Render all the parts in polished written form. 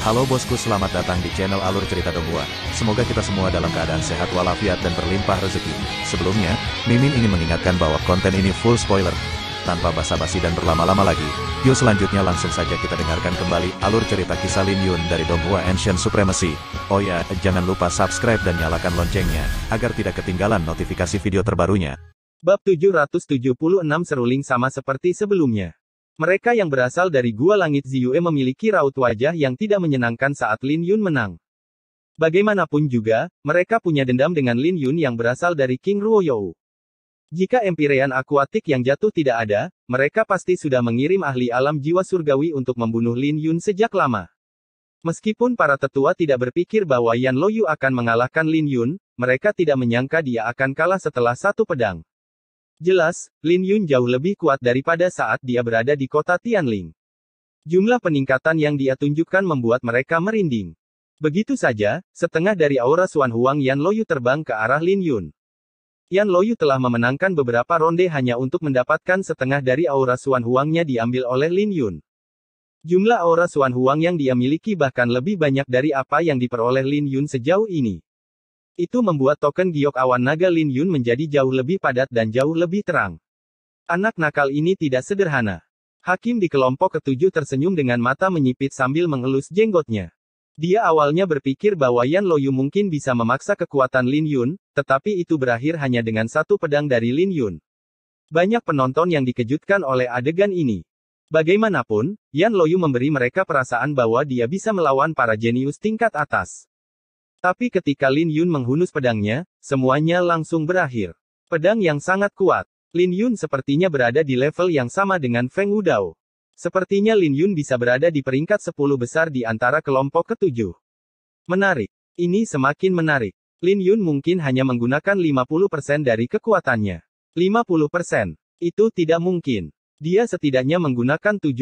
Halo bosku, selamat datang di channel Alur Cerita Donghua. Semoga kita semua dalam keadaan sehat walafiat dan berlimpah rezeki. Sebelumnya, Mimin ingin mengingatkan bahwa konten ini full spoiler. Tanpa basa-basi dan berlama-lama lagi, yuk selanjutnya langsung saja kita dengarkan kembali alur cerita kisah Lin Yun dari Donghua Ancient Supremacy. Oh ya, jangan lupa subscribe dan nyalakan loncengnya, agar tidak ketinggalan notifikasi video terbarunya. Bab 776 seruling sama seperti sebelumnya. Mereka yang berasal dari Gua Langit Ziyue memiliki raut wajah yang tidak menyenangkan saat Lin Yun menang. Bagaimanapun juga, mereka punya dendam dengan Lin Yun yang berasal dari King Ruoyou. Jika Empyrean Akuatik yang jatuh tidak ada, mereka pasti sudah mengirim ahli alam jiwa surgawi untuk membunuh Lin Yun sejak lama. Meskipun para tetua tidak berpikir bahwa Yan Loyu akan mengalahkan Lin Yun, mereka tidak menyangka dia akan kalah setelah satu pedang. Jelas, Lin Yun jauh lebih kuat daripada saat dia berada di kota Tianling. Jumlah peningkatan yang dia tunjukkan membuat mereka merinding. Begitu saja, setengah dari aura Xuan Huang Yan Loyu terbang ke arah Lin Yun. Yan Loyu telah memenangkan beberapa ronde hanya untuk mendapatkan setengah dari aura Xuan Huangnya diambil oleh Lin Yun. Jumlah aura Xuan Huang yang dia miliki bahkan lebih banyak dari apa yang diperoleh Lin Yun sejauh ini. Itu membuat token giok awan naga Lin Yun menjadi jauh lebih padat dan jauh lebih terang. Anak nakal ini tidak sederhana. Hakim di kelompok ketujuh tersenyum dengan mata menyipit sambil mengelus jenggotnya. Dia awalnya berpikir bahwa Yan Loyu mungkin bisa memaksa kekuatan Lin Yun, tetapi itu berakhir hanya dengan satu pedang dari Lin Yun. Banyak penonton yang dikejutkan oleh adegan ini. Bagaimanapun, Yan Loyu memberi mereka perasaan bahwa dia bisa melawan para jenius tingkat atas. Tapi ketika Lin Yun menghunus pedangnya, semuanya langsung berakhir. Pedang yang sangat kuat. Lin Yun sepertinya berada di level yang sama dengan Feng Wudao. Sepertinya Lin Yun bisa berada di peringkat 10 besar di antara kelompok ketujuh. Menarik. Ini semakin menarik. Lin Yun mungkin hanya menggunakan 50% dari kekuatannya. 50%. Itu tidak mungkin. Dia setidaknya menggunakan 70%.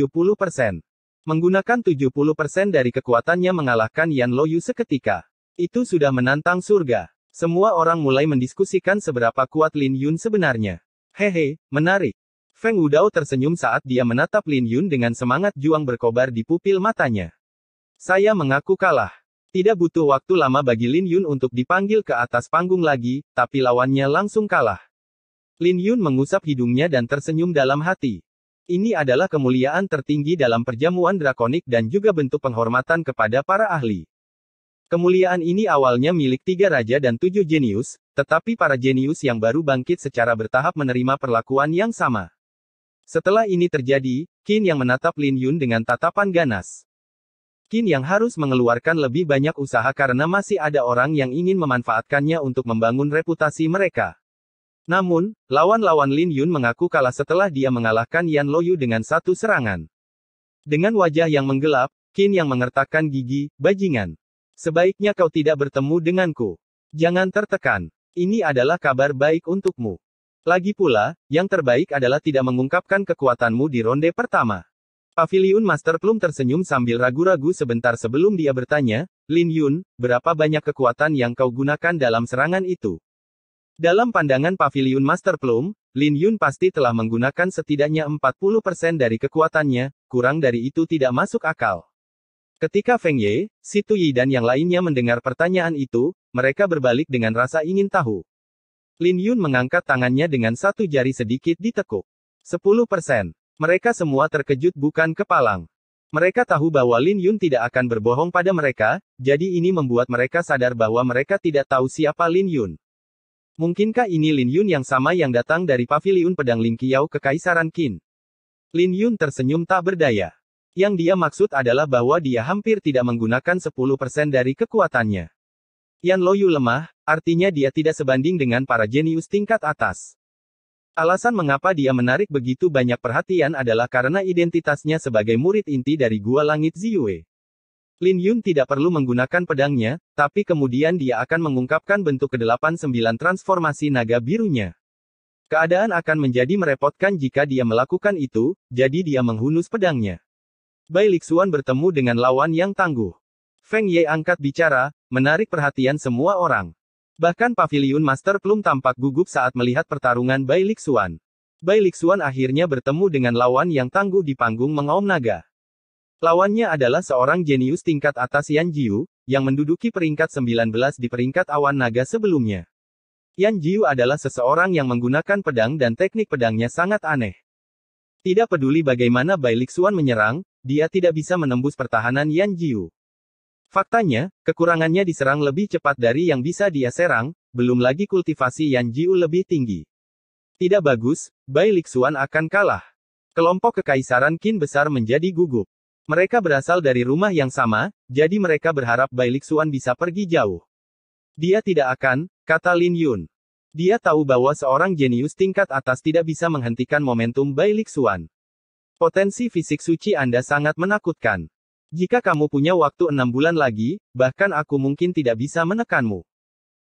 Menggunakan 70% dari kekuatannya mengalahkan Yan Loyu seketika. Itu sudah menantang surga. Semua orang mulai mendiskusikan seberapa kuat Lin Yun sebenarnya. Hehe, menarik. Feng Wudao tersenyum saat dia menatap Lin Yun dengan semangat juang berkobar di pupil matanya. Saya mengaku kalah. Tidak butuh waktu lama bagi Lin Yun untuk dipanggil ke atas panggung lagi, tapi lawannya langsung kalah. Lin Yun mengusap hidungnya dan tersenyum dalam hati. Ini adalah kemuliaan tertinggi dalam perjamuan drakonik dan juga bentuk penghormatan kepada para ahli. Kemuliaan ini awalnya milik 3 raja dan 7 jenius, tetapi para jenius yang baru bangkit secara bertahap menerima perlakuan yang sama. Setelah ini terjadi, Qin yang menatap Lin Yun dengan tatapan ganas. Qin yang harus mengeluarkan lebih banyak usaha karena masih ada orang yang ingin memanfaatkannya untuk membangun reputasi mereka. Namun, lawan-lawan Lin Yun mengaku kalah setelah dia mengalahkan Yan Loyu dengan satu serangan. Dengan wajah yang menggelap, Qin yang mengertakkan gigi, bajingan. Sebaiknya kau tidak bertemu denganku. Jangan tertekan. Ini adalah kabar baik untukmu. Lagi pula, yang terbaik adalah tidak mengungkapkan kekuatanmu di ronde pertama. Paviliun Master Plum tersenyum sambil ragu-ragu sebentar sebelum dia bertanya, Lin Yun, berapa banyak kekuatan yang kau gunakan dalam serangan itu? Dalam pandangan Paviliun Master Plum, Lin Yun pasti telah menggunakan setidaknya 40% dari kekuatannya, kurang dari itu tidak masuk akal. Ketika Feng Ye, Si Tuyi dan yang lainnya mendengar pertanyaan itu, mereka berbalik dengan rasa ingin tahu. Lin Yun mengangkat tangannya dengan satu jari sedikit ditekuk. 10%. Mereka semua terkejut bukan kepalang. Mereka tahu bahwa Lin Yun tidak akan berbohong pada mereka, jadi ini membuat mereka sadar bahwa mereka tidak tahu siapa Lin Yun. Mungkinkah ini Lin Yun yang sama yang datang dari Paviliun Pedang Ling Qiao Kekaisaran Qin? Lin Yun tersenyum tak berdaya. Yang dia maksud adalah bahwa dia hampir tidak menggunakan 10% dari kekuatannya. Yan Loyu lemah, artinya dia tidak sebanding dengan para jenius tingkat atas. Alasan mengapa dia menarik begitu banyak perhatian adalah karena identitasnya sebagai murid inti dari Gua Langit Ziyue. Lin Yun tidak perlu menggunakan pedangnya, tapi kemudian dia akan mengungkapkan bentuk ke-89 transformasi naga birunya. Keadaan akan menjadi merepotkan jika dia melakukan itu, jadi dia menghunus pedangnya. Bai Lixuan bertemu dengan lawan yang tangguh. Feng Ye angkat bicara, menarik perhatian semua orang. Bahkan Paviliun Master Plum tampak gugup saat melihat pertarungan Bai Lixuan. Bai Lixuan akhirnya bertemu dengan lawan yang tangguh di panggung mengaum naga. Lawannya adalah seorang jenius tingkat atas Yan Jiu, yang menduduki peringkat 19 di peringkat awan naga sebelumnya. Yan Jiu adalah seseorang yang menggunakan pedang dan teknik pedangnya sangat aneh. Tidak peduli bagaimana Bai Lixuan menyerang, dia tidak bisa menembus pertahanan Yan Jiu. Faktanya, kekurangannya diserang lebih cepat dari yang bisa dia serang, belum lagi kultivasi Yan Jiu lebih tinggi. Tidak bagus, Bai Lixuan akan kalah. Kelompok Kekaisaran Qin besar menjadi gugup. Mereka berasal dari rumah yang sama, jadi mereka berharap Bai Lixuan bisa pergi jauh. Dia tidak akan, kata Lin Yun. Dia tahu bahwa seorang jenius tingkat atas tidak bisa menghentikan momentum Bai Lixuan. Potensi fisik suci Anda sangat menakutkan. Jika kamu punya waktu 6 bulan lagi, bahkan aku mungkin tidak bisa menekanmu.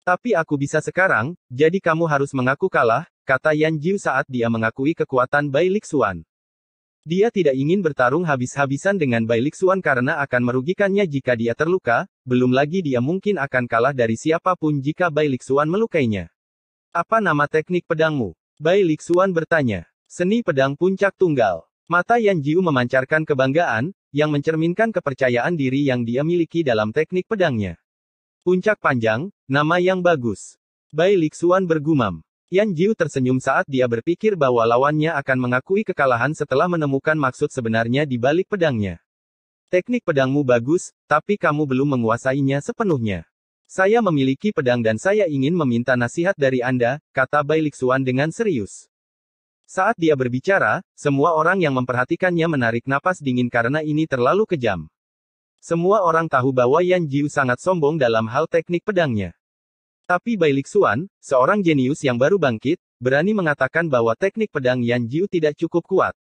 Tapi aku bisa sekarang, jadi kamu harus mengaku kalah, kata Yan Jiu saat dia mengakui kekuatan Bai Lixuan. Dia tidak ingin bertarung habis-habisan dengan Bai Lixuan karena akan merugikannya jika dia terluka, belum lagi dia mungkin akan kalah dari siapapun jika Bai Lixuan melukainya. Apa nama teknik pedangmu? Bai Lixuan bertanya. Seni pedang puncak tunggal. Mata Yan Jiu memancarkan kebanggaan, yang mencerminkan kepercayaan diri yang dia miliki dalam teknik pedangnya. Puncak panjang, nama yang bagus. Bai Lixuan bergumam. Yan Jiu tersenyum saat dia berpikir bahwa lawannya akan mengakui kekalahan setelah menemukan maksud sebenarnya di balik pedangnya. Teknik pedangmu bagus, tapi kamu belum menguasainya sepenuhnya. Saya memiliki pedang dan saya ingin meminta nasihat dari Anda, kata Bai Lixuan dengan serius. Saat dia berbicara, semua orang yang memperhatikannya menarik napas dingin karena ini terlalu kejam. Semua orang tahu bahwa Yan Jiu sangat sombong dalam hal teknik pedangnya. Tapi Bai Lixuan, seorang jenius yang baru bangkit, berani mengatakan bahwa teknik pedang Yan Jiu tidak cukup kuat.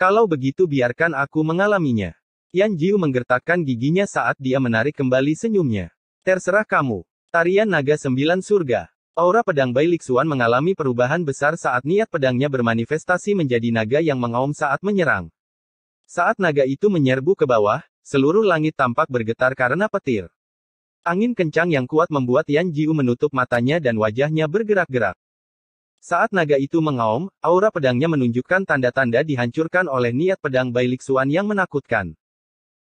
Kalau begitu biarkan aku mengalaminya. Yan Jiu menggertakkan giginya saat dia menarik kembali senyumnya. Terserah kamu. Tarian Naga 9 Surga. Aura pedang Bai Lixuan mengalami perubahan besar saat niat pedangnya bermanifestasi menjadi naga yang mengaum saat menyerang. Saat naga itu menyerbu ke bawah, seluruh langit tampak bergetar karena petir. Angin kencang yang kuat membuat Yan Jiu menutup matanya dan wajahnya bergerak-gerak. Saat naga itu mengaum, aura pedangnya menunjukkan tanda-tanda dihancurkan oleh niat pedang Bai Lixuan yang menakutkan.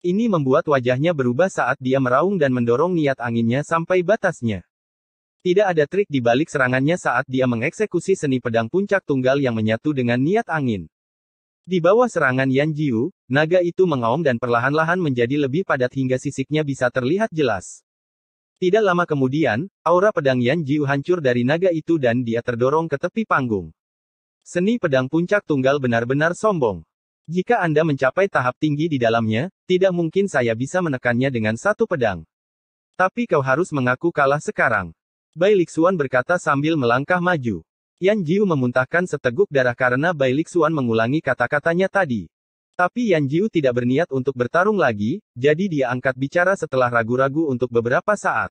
Ini membuat wajahnya berubah saat dia meraung dan mendorong niat anginnya sampai batasnya. Tidak ada trik di balik serangannya saat dia mengeksekusi seni pedang puncak tunggal yang menyatu dengan niat angin. Di bawah serangan Yan Jiu, naga itu mengaum dan perlahan-lahan menjadi lebih padat hingga sisiknya bisa terlihat jelas. Tidak lama kemudian, aura pedang Yan Jiu hancur dari naga itu dan dia terdorong ke tepi panggung. Seni pedang puncak tunggal benar-benar sombong. Jika Anda mencapai tahap tinggi di dalamnya, tidak mungkin saya bisa menekannya dengan satu pedang. Tapi kau harus mengaku kalah sekarang. Bai Lixuan berkata sambil melangkah maju. Yan Jiu memuntahkan seteguk darah karena Bai Lixuan mengulangi kata-katanya tadi. Tapi Yan Jiu tidak berniat untuk bertarung lagi, jadi dia angkat bicara setelah ragu-ragu untuk beberapa saat.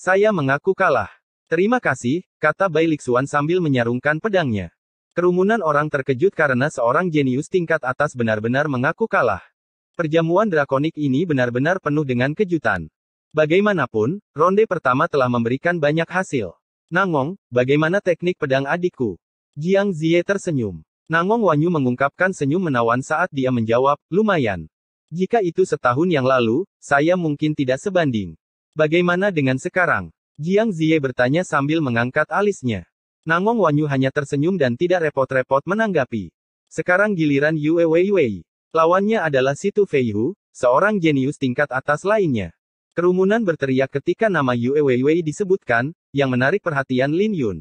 Saya mengaku kalah. Terima kasih, kata Bai Lixuan sambil menyarungkan pedangnya. Kerumunan orang terkejut karena seorang jenius tingkat atas benar-benar mengaku kalah. Perjamuan drakonik ini benar-benar penuh dengan kejutan. Bagaimanapun, ronde pertama telah memberikan banyak hasil. Nangong, bagaimana teknik pedang adikku? Jiang Zie tersenyum. Nangong Wanyu mengungkapkan senyum menawan saat dia menjawab, lumayan. Jika itu setahun yang lalu, saya mungkin tidak sebanding. Bagaimana dengan sekarang? Jiang Zie bertanya sambil mengangkat alisnya. Nangong Wanyu hanya tersenyum dan tidak repot-repot menanggapi. Sekarang giliran Yue Weiwei. Lawannya adalah Situ Feihu, seorang jenius tingkat atas lainnya. Kerumunan berteriak ketika nama Yue Weiwei disebutkan, yang menarik perhatian Lin Yun.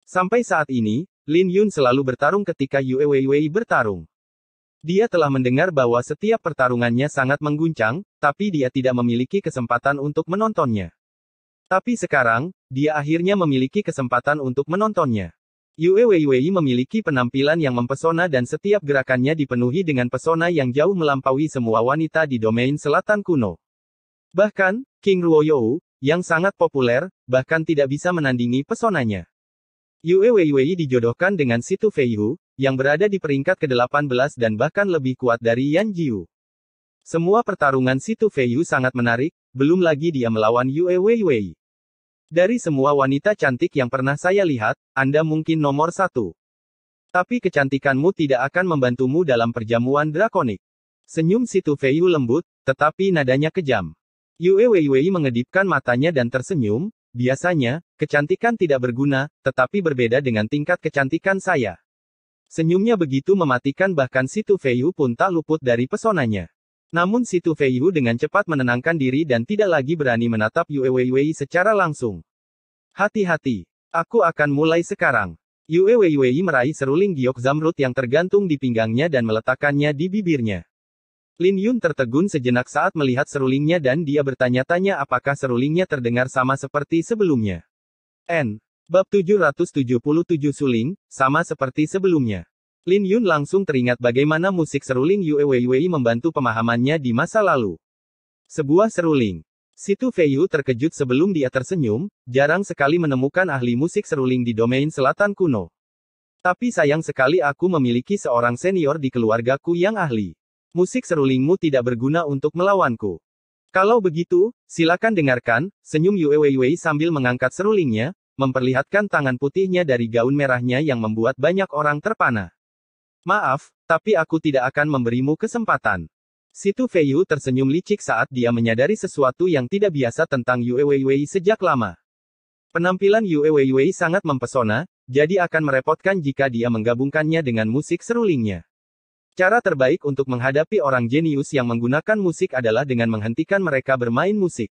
Sampai saat ini, Lin Yun selalu bertarung ketika Yue Weiwei bertarung. Dia telah mendengar bahwa setiap pertarungannya sangat mengguncang, tapi dia tidak memiliki kesempatan untuk menontonnya. Tapi sekarang, dia akhirnya memiliki kesempatan untuk menontonnya. Yue Weiwei memiliki penampilan yang mempesona dan setiap gerakannya dipenuhi dengan pesona yang jauh melampaui semua wanita di domain selatan kuno. Bahkan, King Ruoyou, yang sangat populer, bahkan tidak bisa menandingi pesonanya. Yue Weiwei dijodohkan dengan Situ Feihu, yang berada di peringkat ke-18 dan bahkan lebih kuat dari Yan Jiu. Semua pertarungan Situ Feihu sangat menarik, belum lagi dia melawan Yue Weiwei. Dari semua wanita cantik yang pernah saya lihat, Anda mungkin nomor 1. Tapi kecantikanmu tidak akan membantumu dalam perjamuan drakonik. Senyum Si Tu Feiyu lembut, tetapi nadanya kejam. Yue Weiwei mengedipkan matanya dan tersenyum, biasanya, kecantikan tidak berguna, tetapi berbeda dengan tingkat kecantikan saya. Senyumnya begitu mematikan bahkan Si Tu Feiyu pun tak luput dari pesonanya. Namun Si Tu Feiyu dengan cepat menenangkan diri dan tidak lagi berani menatap Yue Weiwei secara langsung. Hati-hati. Aku akan mulai sekarang. Yue Weiwei meraih seruling giok zamrud yang tergantung di pinggangnya dan meletakkannya di bibirnya. Lin Yun tertegun sejenak saat melihat serulingnya dan dia bertanya-tanya apakah serulingnya terdengar sama seperti sebelumnya. Bab 777 suling, sama seperti sebelumnya. Lin Yun langsung teringat bagaimana musik seruling Yue Weiwei membantu pemahamannya di masa lalu. Sebuah seruling. Si Tu Feiyu terkejut sebelum dia tersenyum, jarang sekali menemukan ahli musik seruling di domain selatan kuno. Tapi sayang sekali aku memiliki seorang senior di keluargaku yang ahli. Musik serulingmu tidak berguna untuk melawanku. Kalau begitu, silakan dengarkan, senyum Yue Weiwei sambil mengangkat serulingnya, memperlihatkan tangan putihnya dari gaun merahnya yang membuat banyak orang terpana. Maaf, tapi aku tidak akan memberimu kesempatan. Si Tu Feiyu tersenyum licik saat dia menyadari sesuatu yang tidak biasa tentang Yue Weiwei sejak lama. Penampilan Yue Weiwei sangat mempesona, jadi akan merepotkan jika dia menggabungkannya dengan musik serulingnya. Cara terbaik untuk menghadapi orang jenius yang menggunakan musik adalah dengan menghentikan mereka bermain musik.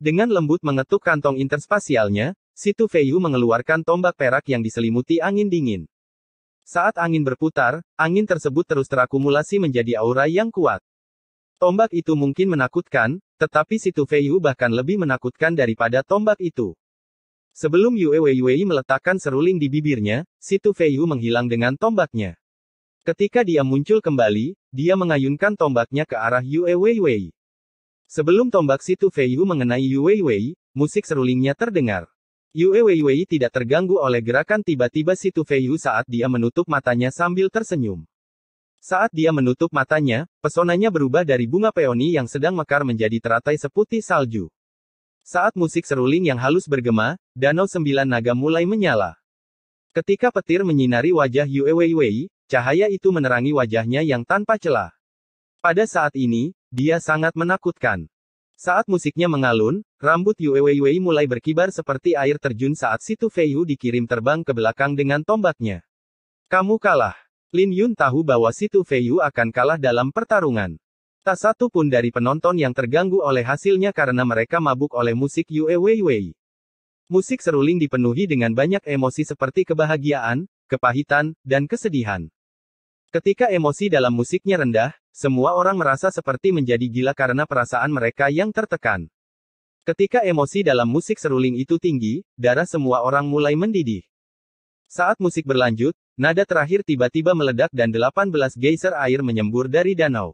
Dengan lembut mengetuk kantong interspasialnya, Si Tu Feiyu mengeluarkan tombak perak yang diselimuti angin dingin. Saat angin berputar, angin tersebut terus terakumulasi menjadi aura yang kuat. Tombak itu mungkin menakutkan, tetapi Si Tu Feiyu bahkan lebih menakutkan daripada tombak itu. Sebelum Yue Weiwei meletakkan seruling di bibirnya, Si Tu Feiyu menghilang dengan tombaknya. Ketika dia muncul kembali, dia mengayunkan tombaknya ke arah Yue Weiwei. Sebelum tombak Si Tu Feiyu mengenai Yue Weiwei, musik serulingnya terdengar. Yue Weiwei tidak terganggu oleh gerakan tiba-tiba Si Tu Feiyu saat dia menutup matanya sambil tersenyum. Saat dia menutup matanya, pesonanya berubah dari bunga peoni yang sedang mekar menjadi teratai seputih salju. Saat musik seruling yang halus bergema, danau sembilan naga mulai menyala. Ketika petir menyinari wajah Yue Weiwei, cahaya itu menerangi wajahnya yang tanpa celah. Pada saat ini, dia sangat menakutkan. Saat musiknya mengalun, rambut Yue Weiwei mulai berkibar seperti air terjun saat Si Tu Feiyu dikirim terbang ke belakang dengan tombaknya. Kamu kalah. Lin Yun tahu bahwa Si Tu Feiyu akan kalah dalam pertarungan. Tak satu pun dari penonton yang terganggu oleh hasilnya karena mereka mabuk oleh musik Yue Weiwei. Musik seruling dipenuhi dengan banyak emosi seperti kebahagiaan, kepahitan, dan kesedihan. Ketika emosi dalam musiknya rendah, semua orang merasa seperti menjadi gila karena perasaan mereka yang tertekan. Ketika emosi dalam musik seruling itu tinggi, darah semua orang mulai mendidih. Saat musik berlanjut, nada terakhir tiba-tiba meledak dan 18 geyser air menyembur dari danau.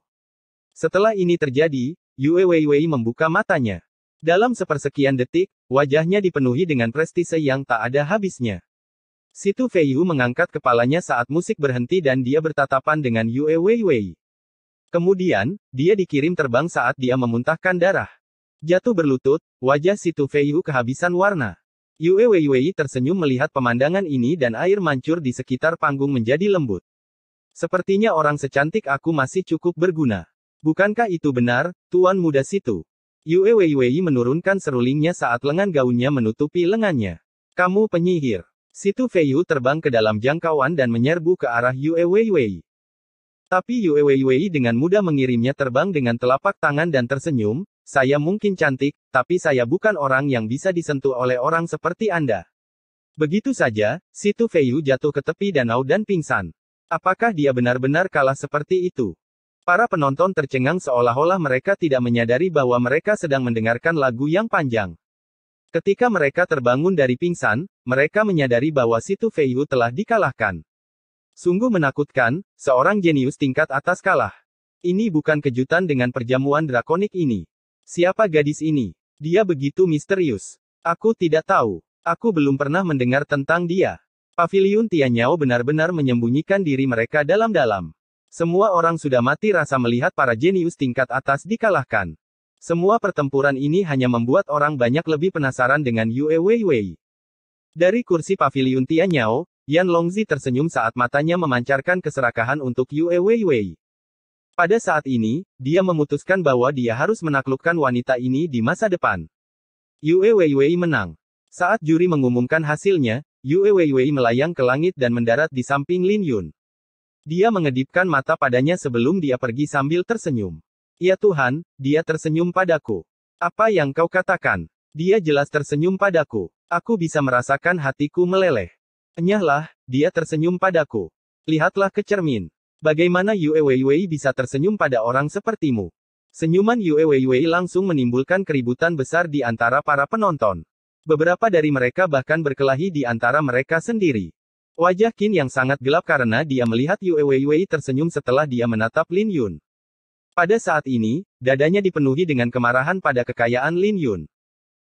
Setelah ini terjadi, Yue Weiwei membuka matanya. Dalam sepersekian detik, wajahnya dipenuhi dengan prestise yang tak ada habisnya. Si Tu Feiyu mengangkat kepalanya saat musik berhenti dan dia bertatapan dengan Yue Weiwei. Kemudian, dia dikirim terbang saat dia memuntahkan darah. Jatuh berlutut, wajah Si Tu Feiyu kehabisan warna. Yue Weiwei tersenyum melihat pemandangan ini dan air mancur di sekitar panggung menjadi lembut. Sepertinya orang secantik aku masih cukup berguna. Bukankah itu benar, Tuan Muda Situ? Yue Weiwei menurunkan serulingnya saat lengan gaunnya menutupi lengannya. Kamu penyihir. Si Tu Feiyu terbang ke dalam jangkauan dan menyerbu ke arah Yue Weiwei. Tapi Yue Weiwei dengan mudah mengirimnya terbang dengan telapak tangan dan tersenyum, saya mungkin cantik, tapi saya bukan orang yang bisa disentuh oleh orang seperti Anda. Begitu saja, Si Tu Feiyu jatuh ke tepi danau dan pingsan. Apakah dia benar-benar kalah seperti itu? Para penonton tercengang seolah-olah mereka tidak menyadari bahwa mereka sedang mendengarkan lagu yang panjang. Ketika mereka terbangun dari pingsan, mereka menyadari bahwa Si Tu Feiyu telah dikalahkan. Sungguh menakutkan, seorang jenius tingkat atas kalah. Ini bukan kejutan dengan perjamuan drakonik ini. Siapa gadis ini? Dia begitu misterius. Aku tidak tahu. Aku belum pernah mendengar tentang dia. Paviliun Tianyao benar-benar menyembunyikan diri mereka dalam-dalam. Semua orang sudah mati rasa melihat para jenius tingkat atas dikalahkan. Semua pertempuran ini hanya membuat orang banyak lebih penasaran dengan Yue Weiwei. Dari kursi Paviliun Tianyao, Yan Longzi tersenyum saat matanya memancarkan keserakahan untuk Yue Weiwei. Pada saat ini, dia memutuskan bahwa dia harus menaklukkan wanita ini di masa depan. Yue Weiwei menang. Saat juri mengumumkan hasilnya, Yue Weiwei melayang ke langit dan mendarat di samping Lin Yun. Dia mengedipkan mata padanya sebelum dia pergi sambil tersenyum. Ya Tuhan, dia tersenyum padaku. Apa yang kau katakan? Dia jelas tersenyum padaku. Aku bisa merasakan hatiku meleleh. Enyahlah, dia tersenyum padaku. Lihatlah ke cermin. Bagaimana Yue Weiwei bisa tersenyum pada orang sepertimu? Senyuman Yue Weiwei langsung menimbulkan keributan besar di antara para penonton. Beberapa dari mereka bahkan berkelahi di antara mereka sendiri. Wajah Qin yang sangat gelap karena dia melihat Yue Weiwei tersenyum setelah dia menatap Lin Yun. Pada saat ini, dadanya dipenuhi dengan kemarahan pada kekayaan Lin Yun.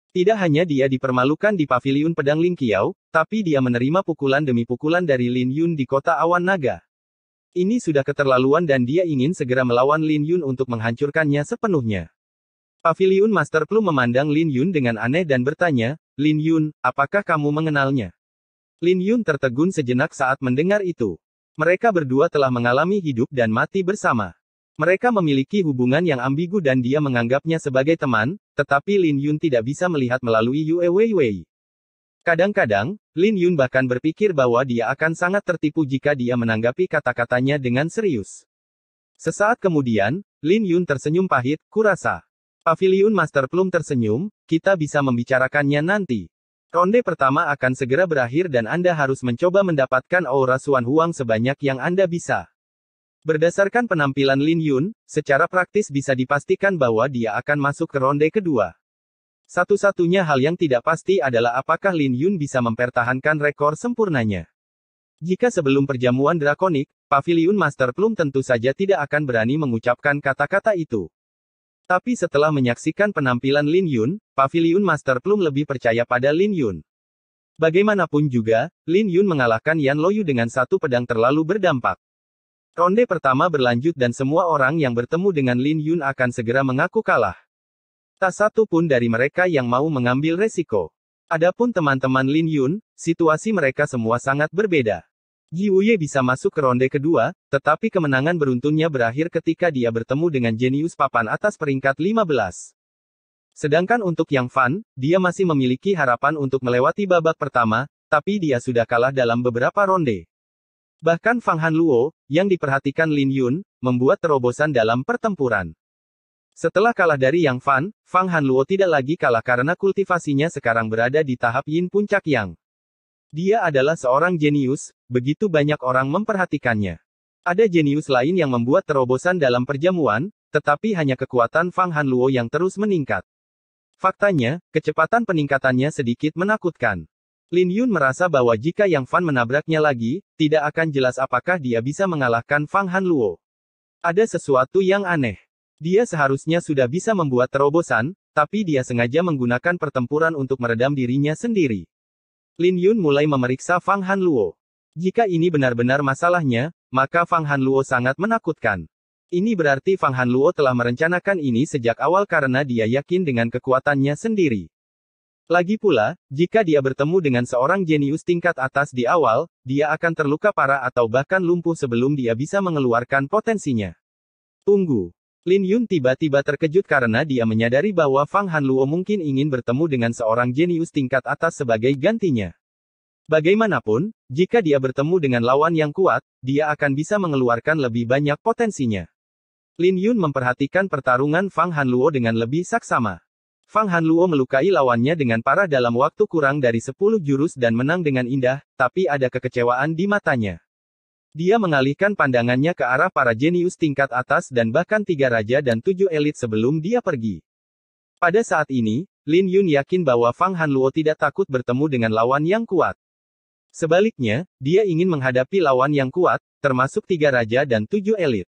Tidak hanya dia dipermalukan di paviliun pedang Ling Qiao, tapi dia menerima pukulan demi pukulan dari Lin Yun di kota awan naga. Ini sudah keterlaluan dan dia ingin segera melawan Lin Yun untuk menghancurkannya sepenuhnya. Paviliun Master Plum memandang Lin Yun dengan aneh dan bertanya, Lin Yun, apakah kamu mengenalnya? Lin Yun tertegun sejenak saat mendengar itu. Mereka berdua telah mengalami hidup dan mati bersama. Mereka memiliki hubungan yang ambigu dan dia menganggapnya sebagai teman, tetapi Lin Yun tidak bisa melihat melalui Yue Weiwei. Kadang-kadang, Lin Yun bahkan berpikir bahwa dia akan sangat tertipu jika dia menanggapi kata-katanya dengan serius. Sesaat kemudian, Lin Yun tersenyum pahit, kurasa. Paviliun Master Plum tersenyum, kita bisa membicarakannya nanti. Ronde pertama akan segera berakhir dan Anda harus mencoba mendapatkan aura Xuan Huang sebanyak yang Anda bisa. Berdasarkan penampilan Lin Yun, secara praktis bisa dipastikan bahwa dia akan masuk ke ronde kedua. Satu-satunya hal yang tidak pasti adalah apakah Lin Yun bisa mempertahankan rekor sempurnanya. Jika sebelum perjamuan drakonik, Paviliun Master Plum tentu saja tidak akan berani mengucapkan kata-kata itu. Tapi setelah menyaksikan penampilan Lin Yun, Paviliun Master Plum lebih percaya pada Lin Yun. Bagaimanapun juga, Lin Yun mengalahkan Yan Loyu dengan satu pedang terlalu berdampak. Ronde pertama berlanjut dan semua orang yang bertemu dengan Lin Yun akan segera mengaku kalah. Tak satu pun dari mereka yang mau mengambil resiko. Adapun teman-teman Lin Yun, situasi mereka semua sangat berbeda. Ji Wuye bisa masuk ke ronde kedua, tetapi kemenangan beruntunnya berakhir ketika dia bertemu dengan jenius papan atas peringkat 15. Sedangkan untuk Yang Fan, dia masih memiliki harapan untuk melewati babak pertama, tapi dia sudah kalah dalam beberapa ronde. Bahkan Fang Hanluo, yang diperhatikan Lin Yun, membuat terobosan dalam pertempuran. Setelah kalah dari Yang Fan, Fang Hanluo tidak lagi kalah karena kultivasinya sekarang berada di tahap Yin Puncak Yang. Dia adalah seorang jenius, begitu banyak orang memperhatikannya. Ada jenius lain yang membuat terobosan dalam perjamuan, tetapi hanya kekuatan Fang Hanluo yang terus meningkat. Faktanya, kecepatan peningkatannya sedikit menakutkan. Lin Yun merasa bahwa jika Yang Fan menabraknya lagi, tidak akan jelas apakah dia bisa mengalahkan Fang Hanluo. Ada sesuatu yang aneh. Dia seharusnya sudah bisa membuat terobosan, tapi dia sengaja menggunakan pertempuran untuk meredam dirinya sendiri. Lin Yun mulai memeriksa Fang Hanluo. Jika ini benar-benar masalahnya, maka Fang Hanluo sangat menakutkan. Ini berarti Fang Hanluo telah merencanakan ini sejak awal karena dia yakin dengan kekuatannya sendiri. Lagi pula, jika dia bertemu dengan seorang jenius tingkat atas di awal, dia akan terluka parah atau bahkan lumpuh sebelum dia bisa mengeluarkan potensinya. Tunggu. Lin Yun tiba-tiba terkejut karena dia menyadari bahwa Fang Hanluo mungkin ingin bertemu dengan seorang jenius tingkat atas sebagai gantinya. Bagaimanapun, jika dia bertemu dengan lawan yang kuat, dia akan bisa mengeluarkan lebih banyak potensinya. Lin Yun memperhatikan pertarungan Fang Hanluo dengan lebih saksama. Fang Hanluo melukai lawannya dengan parah dalam waktu kurang dari 10 jurus dan menang dengan indah, tapi ada kekecewaan di matanya. Dia mengalihkan pandangannya ke arah para jenius tingkat atas dan bahkan 3 raja dan 7 elit sebelum dia pergi. Pada saat ini, Lin Yun yakin bahwa Fang Hanluo tidak takut bertemu dengan lawan yang kuat. Sebaliknya, dia ingin menghadapi lawan yang kuat, termasuk 3 raja dan 7 elit.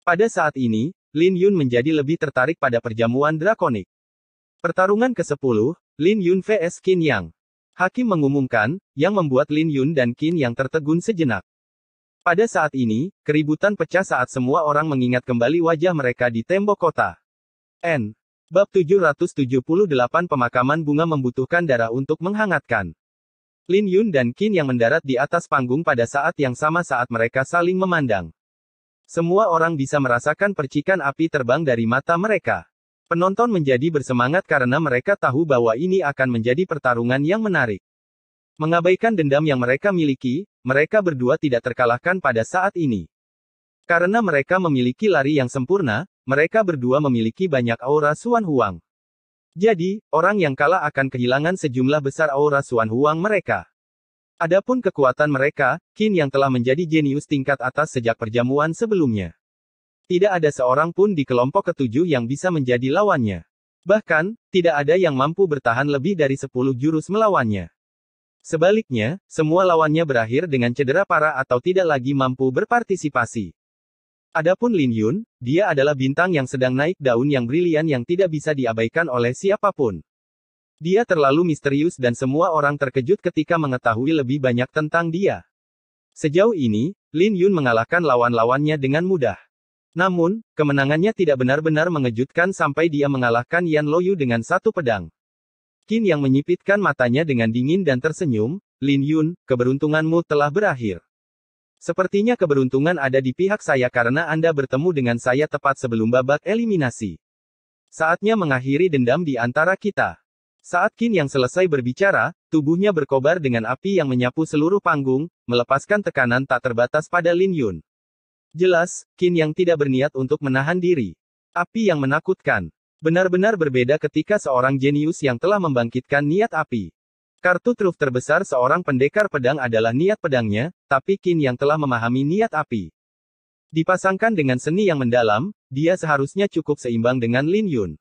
Pada saat ini, Lin Yun menjadi lebih tertarik pada perjamuan drakonik. Pertarungan ke-10, Lin Yun vs Qin Yang. Hakim mengumumkan, yang membuat Lin Yun dan Qin Yang tertegun sejenak. Pada saat ini, keributan pecah saat semua orang mengingat kembali wajah mereka di tembok kota. Bab 778 Pemakaman Bunga membutuhkan darah untuk menghangatkan. Lin Yun dan Qin yang mendarat di atas panggung pada saat yang sama saat mereka saling memandang. Semua orang bisa merasakan percikan api terbang dari mata mereka. Penonton menjadi bersemangat karena mereka tahu bahwa ini akan menjadi pertarungan yang menarik. Mengabaikan dendam yang mereka miliki, mereka berdua tidak terkalahkan pada saat ini. Karena mereka memiliki lari yang sempurna, mereka berdua memiliki banyak aura Xuan Huang. Jadi, orang yang kalah akan kehilangan sejumlah besar aura Xuan Huang mereka. Adapun kekuatan mereka, Qin yang telah menjadi jenius tingkat atas sejak perjamuan sebelumnya. Tidak ada seorang pun di kelompok ketujuh yang bisa menjadi lawannya. Bahkan, tidak ada yang mampu bertahan lebih dari 10 jurus melawannya. Sebaliknya, semua lawannya berakhir dengan cedera parah atau tidak lagi mampu berpartisipasi. Adapun Lin Yun, dia adalah bintang yang sedang naik daun yang brilian yang tidak bisa diabaikan oleh siapapun. Dia terlalu misterius dan semua orang terkejut ketika mengetahui lebih banyak tentang dia. Sejauh ini, Lin Yun mengalahkan lawan-lawannya dengan mudah. Namun, kemenangannya tidak benar-benar mengejutkan sampai dia mengalahkan Yan Loyu dengan satu pedang. Qin yang menyipitkan matanya dengan dingin dan tersenyum, Lin Yun, keberuntunganmu telah berakhir. Sepertinya keberuntungan ada di pihak saya karena Anda bertemu dengan saya tepat sebelum babak eliminasi. Saatnya mengakhiri dendam di antara kita. Saat Qin yang selesai berbicara, tubuhnya berkobar dengan api yang menyapu seluruh panggung, melepaskan tekanan tak terbatas pada Lin Yun. Jelas, Qin yang tidak berniat untuk menahan diri. Api yang menakutkan. Benar-benar berbeda ketika seorang jenius yang telah membangkitkan niat api. Kartu truf terbesar seorang pendekar pedang adalah niat pedangnya, tapi Qin yang telah memahami niat api. Dipasangkan dengan seni yang mendalam, dia seharusnya cukup seimbang dengan Lin Yun.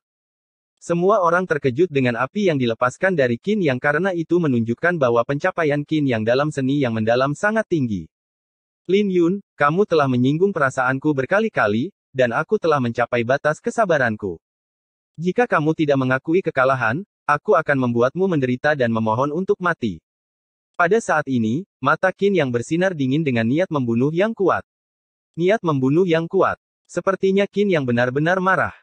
Semua orang terkejut dengan api yang dilepaskan dari Qin yang karena itu menunjukkan bahwa pencapaian Qin yang dalam seni yang mendalam sangat tinggi. Lin Yun, kamu telah menyinggung perasaanku berkali-kali, dan aku telah mencapai batas kesabaranku. Jika kamu tidak mengakui kekalahan, aku akan membuatmu menderita dan memohon untuk mati. Pada saat ini, mata Qin yang bersinar dingin dengan niat membunuh yang kuat. Niat membunuh yang kuat. Sepertinya Qin yang benar-benar marah.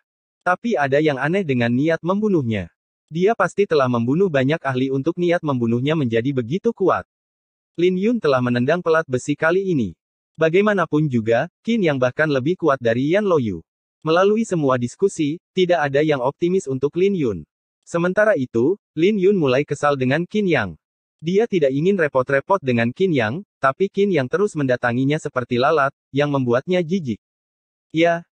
Tapi ada yang aneh dengan niat membunuhnya. Dia pasti telah membunuh banyak ahli untuk niat membunuhnya menjadi begitu kuat. Lin Yun telah menendang pelat besi kali ini. Bagaimanapun juga, Qin yang bahkan lebih kuat dari Yan Loyu. Melalui semua diskusi, tidak ada yang optimis untuk Lin Yun. Sementara itu, Lin Yun mulai kesal dengan Qin Yang. Dia tidak ingin repot-repot dengan Qin Yang, tapi Qin Yang terus mendatanginya seperti lalat, yang membuatnya jijik. Ya.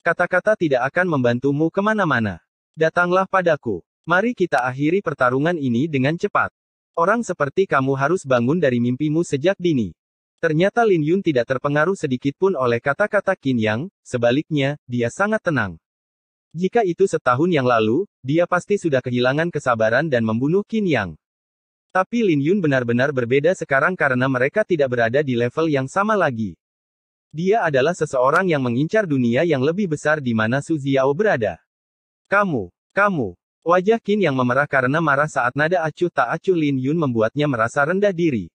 Kata-kata tidak akan membantumu kemana-mana. Datanglah padaku. Mari kita akhiri pertarungan ini dengan cepat. Orang seperti kamu harus bangun dari mimpimu sejak dini. Ternyata Lin Yun tidak terpengaruh sedikitpun oleh kata-kata Qin Yang, sebaliknya, dia sangat tenang. Jika itu setahun yang lalu, dia pasti sudah kehilangan kesabaran dan membunuh Qin Yang. Tapi Lin Yun benar-benar berbeda sekarang karena mereka tidak berada di level yang sama lagi. Dia adalah seseorang yang mengincar dunia yang lebih besar di mana Su Xiao berada. Kamu. Wajah Qin yang memerah karena marah saat nada acuh tak acuh Lin Yun membuatnya merasa rendah diri.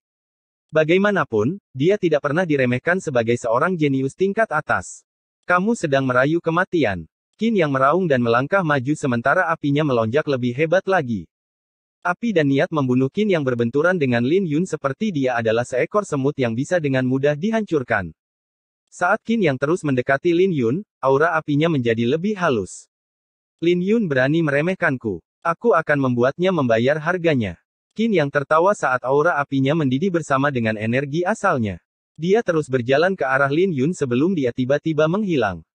Bagaimanapun, dia tidak pernah diremehkan sebagai seorang jenius tingkat atas. Kamu sedang merayu kematian. Qin yang meraung dan melangkah maju sementara apinya melonjak lebih hebat lagi. Api dan niat membunuh Qin yang berbenturan dengan Lin Yun seperti dia adalah seekor semut yang bisa dengan mudah dihancurkan. Saat Qin yang terus mendekati Lin Yun, aura apinya menjadi lebih halus. Lin Yun berani meremehkanku. Aku akan membuatnya membayar harganya. Qin yang tertawa saat aura apinya mendidih bersama dengan energi asalnya. Dia terus berjalan ke arah Lin Yun sebelum dia tiba-tiba menghilang.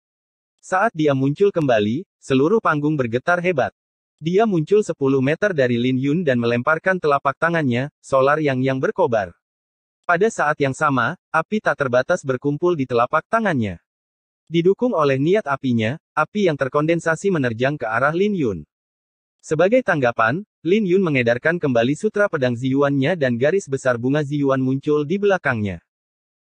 Saat dia muncul kembali, seluruh panggung bergetar hebat. Dia muncul 10 meter dari Lin Yun dan melemparkan telapak tangannya, solar yang berkobar. Pada saat yang sama, api tak terbatas berkumpul di telapak tangannya. Didukung oleh niat apinya, api yang terkondensasi menerjang ke arah Lin Yun. Sebagai tanggapan, Lin Yun mengedarkan kembali sutra pedang Ziyuan-nya dan garis besar bunga Ziyuan muncul di belakangnya.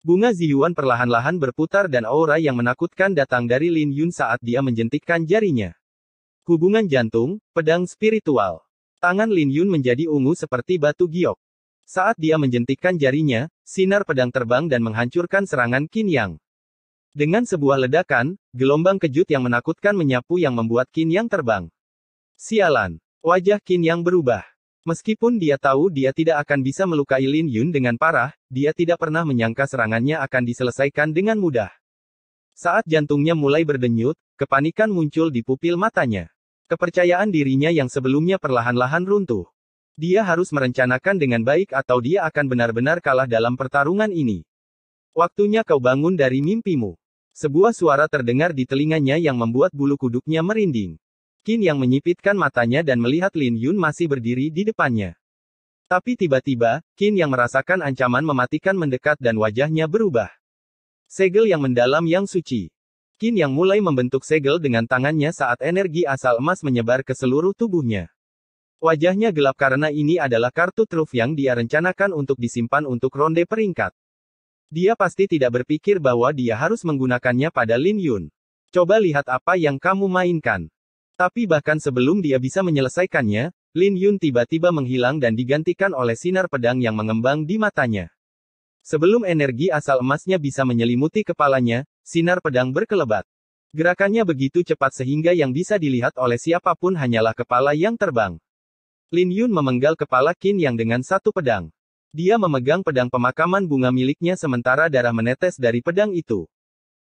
Bunga Ziyuan perlahan-lahan berputar dan aura yang menakutkan datang dari Lin Yun saat dia menjentikkan jarinya. Hubungan jantung, pedang spiritual. Tangan Lin Yun menjadi ungu seperti batu giok. Saat dia menjentikkan jarinya, sinar pedang terbang dan menghancurkan serangan Qin Yang. Dengan sebuah ledakan, gelombang kejut yang menakutkan menyapu yang membuat Qin Yang terbang. Sialan. Wajah Qin Yang berubah. Meskipun dia tahu dia tidak akan bisa melukai Lin Yun dengan parah, dia tidak pernah menyangka serangannya akan diselesaikan dengan mudah. Saat jantungnya mulai berdenyut, kepanikan muncul di pupil matanya. Kepercayaan dirinya yang sebelumnya perlahan-lahan runtuh. Dia harus merencanakan dengan baik atau dia akan benar-benar kalah dalam pertarungan ini. Waktunya kau bangun dari mimpimu. Sebuah suara terdengar di telinganya yang membuat bulu kuduknya merinding. Qin yang menyipitkan matanya dan melihat Lin Yun masih berdiri di depannya. Tapi tiba-tiba, Qin yang merasakan ancaman mematikan mendekat dan wajahnya berubah. Segel yang mendalam yang suci. Qin yang mulai membentuk segel dengan tangannya saat energi asal emas menyebar ke seluruh tubuhnya. Wajahnya gelap karena ini adalah kartu truf yang dia rencanakan untuk disimpan untuk ronde peringkat. Dia pasti tidak berpikir bahwa dia harus menggunakannya pada Lin Yun. Coba lihat apa yang kamu mainkan. Tapi bahkan sebelum dia bisa menyelesaikannya, Lin Yun tiba-tiba menghilang dan digantikan oleh sinar pedang yang mengembang di matanya. Sebelum energi asal emasnya bisa menyelimuti kepalanya, sinar pedang berkelebat. Gerakannya begitu cepat sehingga yang bisa dilihat oleh siapapun hanyalah kepala yang terbang. Lin Yun memenggal kepala Qin yang dengan satu pedang. Dia memegang pedang pemakaman bunga miliknya sementara darah menetes dari pedang itu.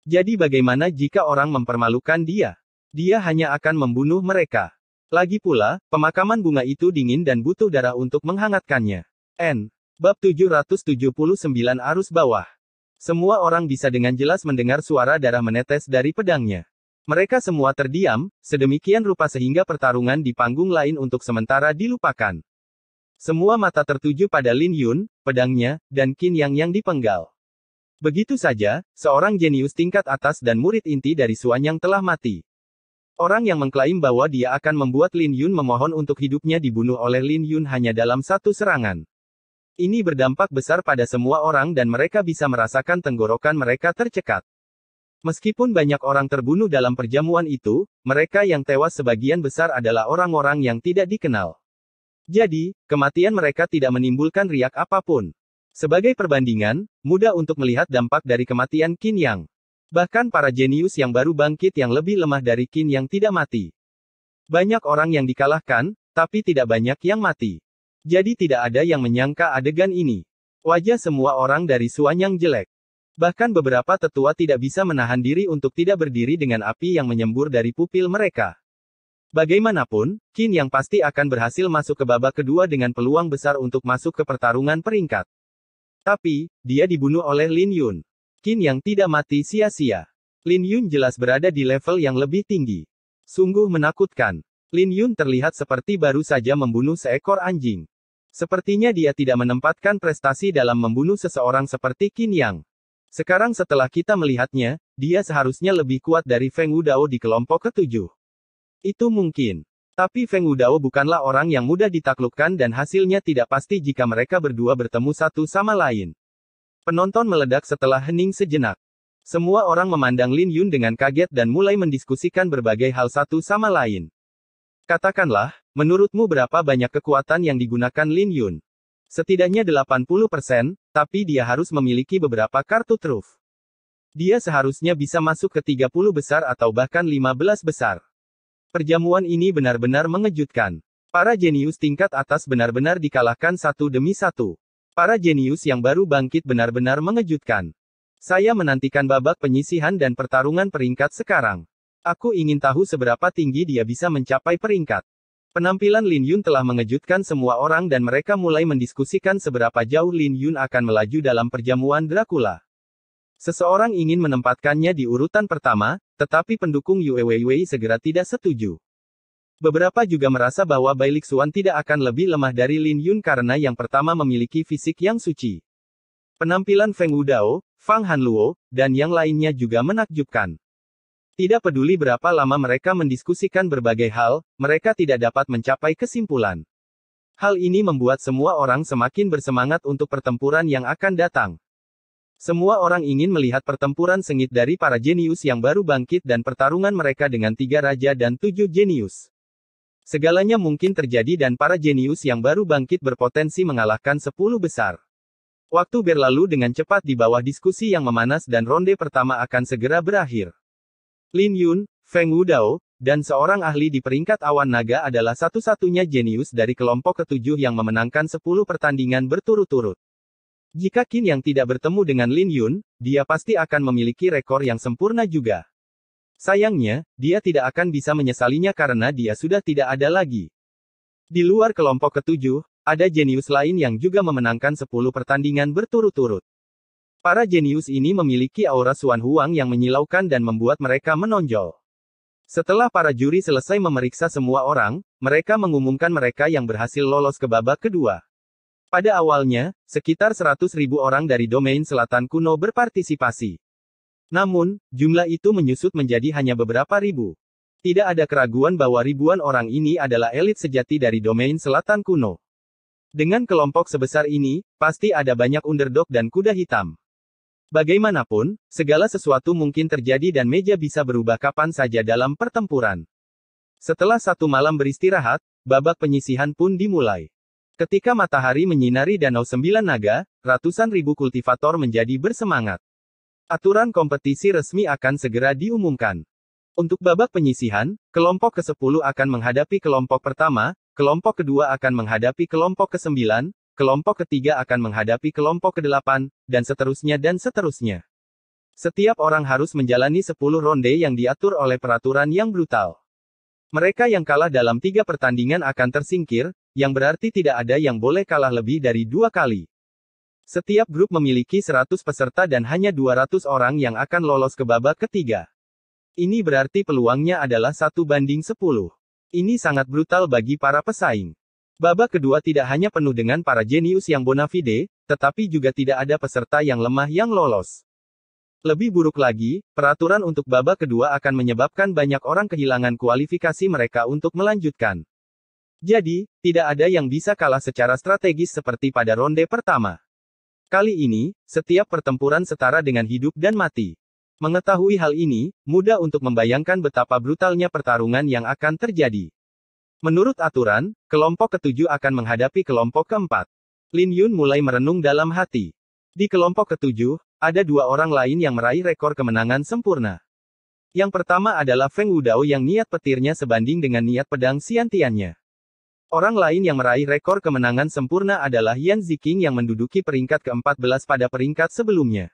Jadi bagaimana jika orang mempermalukan dia? Dia hanya akan membunuh mereka. Lagi pula, pemakaman bunga itu dingin dan butuh darah untuk menghangatkannya. Bab 779 Arus Bawah. Semua orang bisa dengan jelas mendengar suara darah menetes dari pedangnya. Mereka semua terdiam, sedemikian rupa sehingga pertarungan di panggung lain untuk sementara dilupakan. Semua mata tertuju pada Lin Yun, pedangnya, dan Qin yang dipenggal. Begitu saja, seorang jenius tingkat atas dan murid inti dari Xuanyang telah mati. Orang yang mengklaim bahwa dia akan membuat Lin Yun memohon untuk hidupnya dibunuh oleh Lin Yun hanya dalam satu serangan. Ini berdampak besar pada semua orang dan mereka bisa merasakan tenggorokan mereka tercekat. Meskipun banyak orang terbunuh dalam perjamuan itu, mereka yang tewas sebagian besar adalah orang-orang yang tidak dikenal. Jadi, kematian mereka tidak menimbulkan riak apapun. Sebagai perbandingan, mudah untuk melihat dampak dari kematian Qin Yang. Bahkan para jenius yang baru bangkit yang lebih lemah dari Qin yang tidak mati. Banyak orang yang dikalahkan, tapi tidak banyak yang mati. Jadi tidak ada yang menyangka adegan ini. Wajah semua orang dari Xuanyang jelek. Bahkan beberapa tetua tidak bisa menahan diri untuk tidak berdiri dengan api yang menyembur dari pupil mereka. Bagaimanapun, Qin yang pasti akan berhasil masuk ke babak kedua dengan peluang besar untuk masuk ke pertarungan peringkat. Tapi, dia dibunuh oleh Lin Yun. Qin yang tidak mati sia-sia. Lin Yun jelas berada di level yang lebih tinggi. Sungguh menakutkan. Lin Yun terlihat seperti baru saja membunuh seekor anjing. Sepertinya dia tidak menempatkan prestasi dalam membunuh seseorang seperti Qin Yang. Sekarang setelah kita melihatnya, dia seharusnya lebih kuat dari Feng Wudao di kelompok ketujuh. Itu mungkin. Tapi Feng Wudao bukanlah orang yang mudah ditaklukkan dan hasilnya tidak pasti jika mereka berdua bertemu satu sama lain. Penonton meledak setelah hening sejenak. Semua orang memandang Lin Yun dengan kaget dan mulai mendiskusikan berbagai hal satu sama lain. Katakanlah, menurutmu berapa banyak kekuatan yang digunakan Lin Yun? Setidaknya 80%, tapi dia harus memiliki beberapa kartu truf. Dia seharusnya bisa masuk ke 30 besar atau bahkan 15 besar. Perjamuan ini benar-benar mengejutkan. Para jenius tingkat atas benar-benar dikalahkan satu demi satu. Para jenius yang baru bangkit benar-benar mengejutkan. Saya menantikan babak penyisihan dan pertarungan peringkat sekarang. Aku ingin tahu seberapa tinggi dia bisa mencapai peringkat. Penampilan Lin Yun telah mengejutkan semua orang dan mereka mulai mendiskusikan seberapa jauh Lin Yun akan melaju dalam perjamuan Dracula. Seseorang ingin menempatkannya di urutan pertama, tetapi pendukung Yue Weiwei segera tidak setuju. Beberapa juga merasa bahwa Bai Lixuan tidak akan lebih lemah dari Lin Yun karena yang pertama memiliki fisik yang suci. Penampilan Feng Wudao, Fang Hanluo, dan yang lainnya juga menakjubkan. Tidak peduli berapa lama mereka mendiskusikan berbagai hal, mereka tidak dapat mencapai kesimpulan. Hal ini membuat semua orang semakin bersemangat untuk pertempuran yang akan datang. Semua orang ingin melihat pertempuran sengit dari para jenius yang baru bangkit dan pertarungan mereka dengan 3 raja dan 7 jenius. Segalanya mungkin terjadi dan para jenius yang baru bangkit berpotensi mengalahkan 10 besar. Waktu berlalu dengan cepat di bawah diskusi yang memanas dan ronde pertama akan segera berakhir. Lin Yun, Feng Wudao, dan seorang ahli di peringkat awan naga adalah satu-satunya jenius dari kelompok ketujuh yang memenangkan 10 pertandingan berturut-turut. Jika Qin yang tidak bertemu dengan Lin Yun, dia pasti akan memiliki rekor yang sempurna juga. Sayangnya, dia tidak akan bisa menyesalinya karena dia sudah tidak ada lagi. Di luar kelompok ketujuh, ada jenius lain yang juga memenangkan 10 pertandingan berturut-turut. Para jenius ini memiliki aura Xuan Huang yang menyilaukan dan membuat mereka menonjol. Setelah para juri selesai memeriksa semua orang, mereka mengumumkan mereka yang berhasil lolos ke babak kedua. Pada awalnya, sekitar 100.000 orang dari domain selatan kuno berpartisipasi. Namun, jumlah itu menyusut menjadi hanya beberapa ribu. Tidak ada keraguan bahwa ribuan orang ini adalah elit sejati dari domain selatan kuno. Dengan kelompok sebesar ini, pasti ada banyak underdog dan kuda hitam. Bagaimanapun, segala sesuatu mungkin terjadi dan meja bisa berubah kapan saja dalam pertempuran. Setelah satu malam beristirahat, babak penyisihan pun dimulai. Ketika matahari menyinari Danau Sembilan Naga, ratusan ribu kultivator menjadi bersemangat. Aturan kompetisi resmi akan segera diumumkan. Untuk babak penyisihan, kelompok ke-10 akan menghadapi kelompok pertama, kelompok kedua akan menghadapi kelompok ke-9, kelompok ketiga akan menghadapi kelompok ke-8, dan seterusnya dan seterusnya. Setiap orang harus menjalani 10 ronde yang diatur oleh peraturan yang brutal. Mereka yang kalah dalam 3 pertandingan akan tersingkir, yang berarti tidak ada yang boleh kalah lebih dari 2 kali. Setiap grup memiliki 100 peserta dan hanya 200 orang yang akan lolos ke babak ketiga. Ini berarti peluangnya adalah 1:10. Ini sangat brutal bagi para pesaing. Babak kedua tidak hanya penuh dengan para jenius yang bona fide, tetapi juga tidak ada peserta yang lemah yang lolos. Lebih buruk lagi, peraturan untuk babak kedua akan menyebabkan banyak orang kehilangan kualifikasi mereka untuk melanjutkan. Jadi, tidak ada yang bisa kalah secara strategis seperti pada ronde pertama. Kali ini, setiap pertempuran setara dengan hidup dan mati. Mengetahui hal ini, mudah untuk membayangkan betapa brutalnya pertarungan yang akan terjadi. Menurut aturan, kelompok ketujuh akan menghadapi kelompok keempat. Lin Yun mulai merenung dalam hati. Di kelompok ketujuh, ada 2 orang lain yang meraih rekor kemenangan sempurna. Yang pertama adalah Feng Wudao yang niat petirnya sebanding dengan niat pedang Xiantiannya. Orang lain yang meraih rekor kemenangan sempurna adalah Yan Ziqing yang menduduki peringkat ke-14 pada peringkat sebelumnya.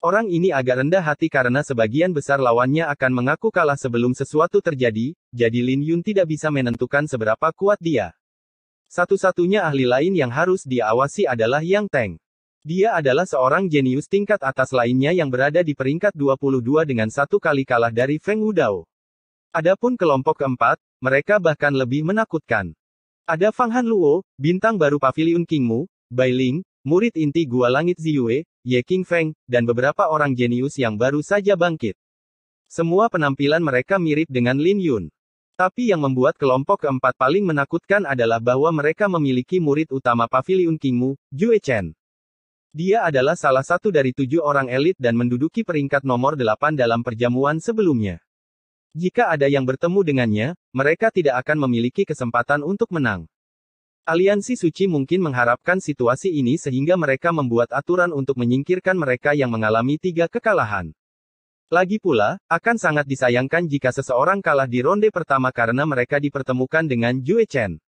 Orang ini agak rendah hati karena sebagian besar lawannya akan mengaku kalah sebelum sesuatu terjadi, jadi Lin Yun tidak bisa menentukan seberapa kuat dia. Satu-satunya ahli lain yang harus dia awasi adalah Yang Teng. Dia adalah seorang jenius tingkat atas lainnya yang berada di peringkat 22 dengan 1 kali kalah dari Feng Wudao. Adapun kelompok keempat, mereka bahkan lebih menakutkan. Ada Fang Hanluo, bintang baru Paviliun Qingmu, Bai Ling, murid inti Gua Langit Ziyue, Ye Qingfeng, dan beberapa orang jenius yang baru saja bangkit. Semua penampilan mereka mirip dengan Lin Yun. Tapi yang membuat kelompok keempat paling menakutkan adalah bahwa mereka memiliki murid utama Paviliun Qingmu, Jue Chen. Dia adalah salah satu dari 7 orang elit dan menduduki peringkat nomor 8 dalam perjamuan sebelumnya. Jika ada yang bertemu dengannya, mereka tidak akan memiliki kesempatan untuk menang. Aliansi Suci mungkin mengharapkan situasi ini sehingga mereka membuat aturan untuk menyingkirkan mereka yang mengalami 3 kekalahan. Lagi pula, akan sangat disayangkan jika seseorang kalah di ronde pertama karena mereka dipertemukan dengan Jue Chen.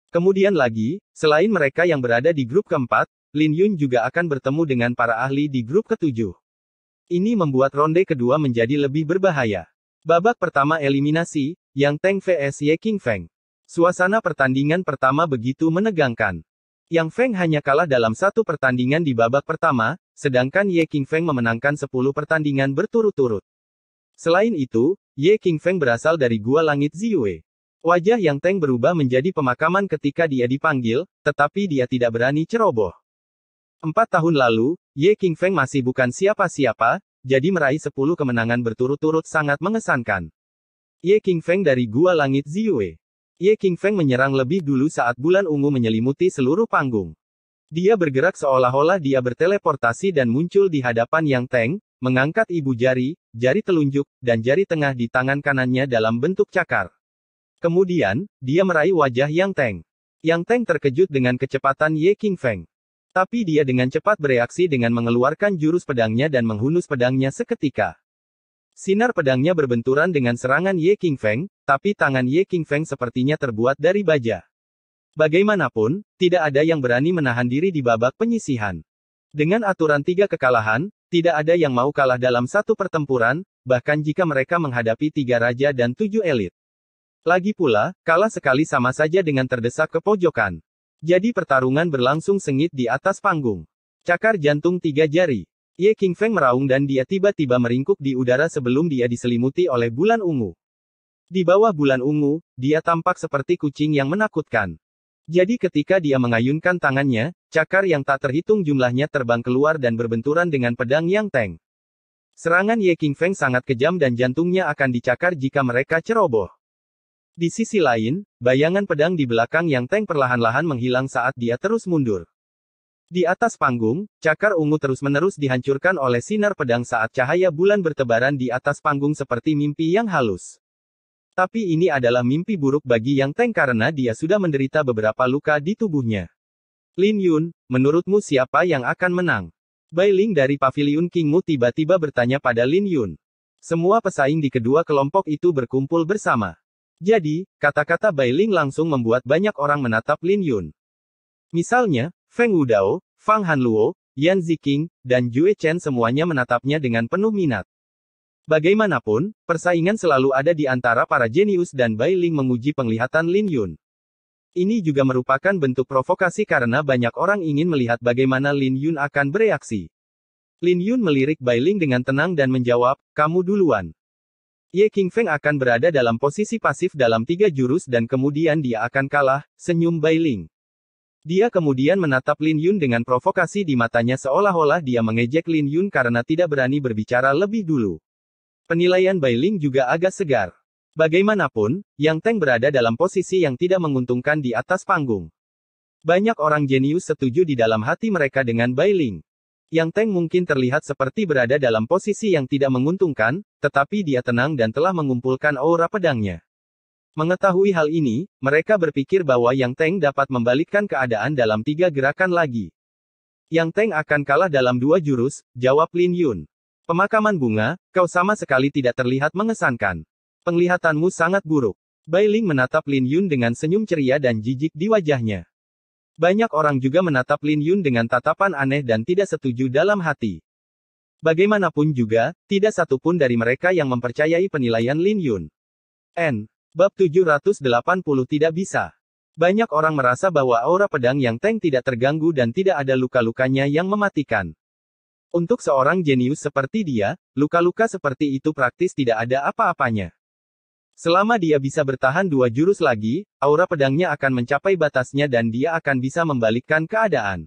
Kemudian lagi, selain mereka yang berada di grup keempat, Lin Yun juga akan bertemu dengan para ahli di grup ketujuh. Ini membuat ronde kedua menjadi lebih berbahaya. Babak pertama eliminasi, Yang Teng vs Ye Qingfeng. Suasana pertandingan pertama begitu menegangkan. Yang Feng hanya kalah dalam 1 pertandingan di babak pertama, sedangkan Ye Qingfeng memenangkan 10 pertandingan berturut-turut. Selain itu, Ye Qingfeng berasal dari Gua Langit Ziyue. Wajah Yang Teng berubah menjadi pemakaman ketika dia dipanggil, tetapi dia tidak berani ceroboh. 4 tahun lalu, Ye Qingfeng masih bukan siapa-siapa, jadi meraih 10 kemenangan berturut-turut sangat mengesankan. Ye Qingfeng dari Gua Langit Ziyue. Ye Qingfeng menyerang lebih dulu saat bulan ungu menyelimuti seluruh panggung. Dia bergerak seolah-olah dia berteleportasi dan muncul di hadapan Yang Teng, mengangkat ibu jari, jari telunjuk, dan jari tengah di tangan kanannya dalam bentuk cakar. Kemudian, dia meraih wajah Yang Teng. Yang Teng terkejut dengan kecepatan Ye Qingfeng. Tapi dia dengan cepat bereaksi dengan mengeluarkan jurus pedangnya dan menghunus pedangnya seketika. Sinar pedangnya berbenturan dengan serangan Ye Qingfeng, tapi tangan Ye Qingfeng sepertinya terbuat dari baja. Bagaimanapun, tidak ada yang berani menahan diri di babak penyisihan. Dengan aturan 3 kekalahan, tidak ada yang mau kalah dalam satu pertempuran, bahkan jika mereka menghadapi 3 raja dan 7 elit. Lagi pula, kalah sekali sama saja dengan terdesak ke pojokan. Jadi pertarungan berlangsung sengit di atas panggung. Cakar jantung 3 jari. Ye Qingfeng meraung dan dia tiba-tiba meringkuk di udara sebelum dia diselimuti oleh bulan ungu. Di bawah bulan ungu, dia tampak seperti kucing yang menakutkan. Jadi ketika dia mengayunkan tangannya, cakar yang tak terhitung jumlahnya terbang keluar dan berbenturan dengan pedang Yang Teng. Serangan Ye Qingfeng sangat kejam dan jantungnya akan dicakar jika mereka ceroboh. Di sisi lain, bayangan pedang di belakang Yang Teng perlahan-lahan menghilang saat dia terus mundur. Di atas panggung, cakar ungu terus-menerus dihancurkan oleh sinar pedang saat cahaya bulan bertebaran di atas panggung seperti mimpi yang halus. Tapi ini adalah mimpi buruk bagi Yang Teng karena dia sudah menderita beberapa luka di tubuhnya. Lin Yun, menurutmu siapa yang akan menang? Bai Ling dari Paviliun Kingmu tiba-tiba bertanya pada Lin Yun. Semua pesaing di kedua kelompok itu berkumpul bersama. Jadi, kata-kata Bai Ling langsung membuat banyak orang menatap Lin Yun. Misalnya, Feng Wudao, Fang Hanluo, Yan Ziqing, dan Jue Chen semuanya menatapnya dengan penuh minat. Bagaimanapun, persaingan selalu ada di antara para jenius dan Bai Ling menguji penglihatan Lin Yun. Ini juga merupakan bentuk provokasi karena banyak orang ingin melihat bagaimana Lin Yun akan bereaksi. Lin Yun melirik Bai Ling dengan tenang dan menjawab, kamu duluan. Ye Qingfeng akan berada dalam posisi pasif dalam 3 jurus dan kemudian dia akan kalah, senyum Bai Ling. Dia kemudian menatap Lin Yun dengan provokasi di matanya seolah-olah dia mengejek Lin Yun karena tidak berani berbicara lebih dulu. Penilaian Bai Ling juga agak segar. Bagaimanapun, Yang Teng berada dalam posisi yang tidak menguntungkan di atas panggung. Banyak orang jenius setuju di dalam hati mereka dengan Bai Ling. Yang Teng mungkin terlihat seperti berada dalam posisi yang tidak menguntungkan, tetapi dia tenang dan telah mengumpulkan aura pedangnya. Mengetahui hal ini, mereka berpikir bahwa Yang Teng dapat membalikkan keadaan dalam 3 gerakan lagi. Yang Teng akan kalah dalam 2 jurus, jawab Lin Yun. Pemakaman bunga, kau sama sekali tidak terlihat mengesankan. Penglihatanmu sangat buruk. Bai Ling menatap Lin Yun dengan senyum ceria dan jijik di wajahnya. Banyak orang juga menatap Lin Yun dengan tatapan aneh dan tidak setuju dalam hati. Bagaimanapun juga, tidak satupun dari mereka yang mempercayai penilaian Lin Yun. Bab 780 tidak bisa. Banyak orang merasa bahwa aura pedang Yang Teng tidak terganggu dan tidak ada luka-lukanya yang mematikan. Untuk seorang jenius seperti dia, luka-luka seperti itu praktis tidak ada apa-apanya. Selama dia bisa bertahan 2 jurus lagi, aura pedangnya akan mencapai batasnya dan dia akan bisa membalikkan keadaan.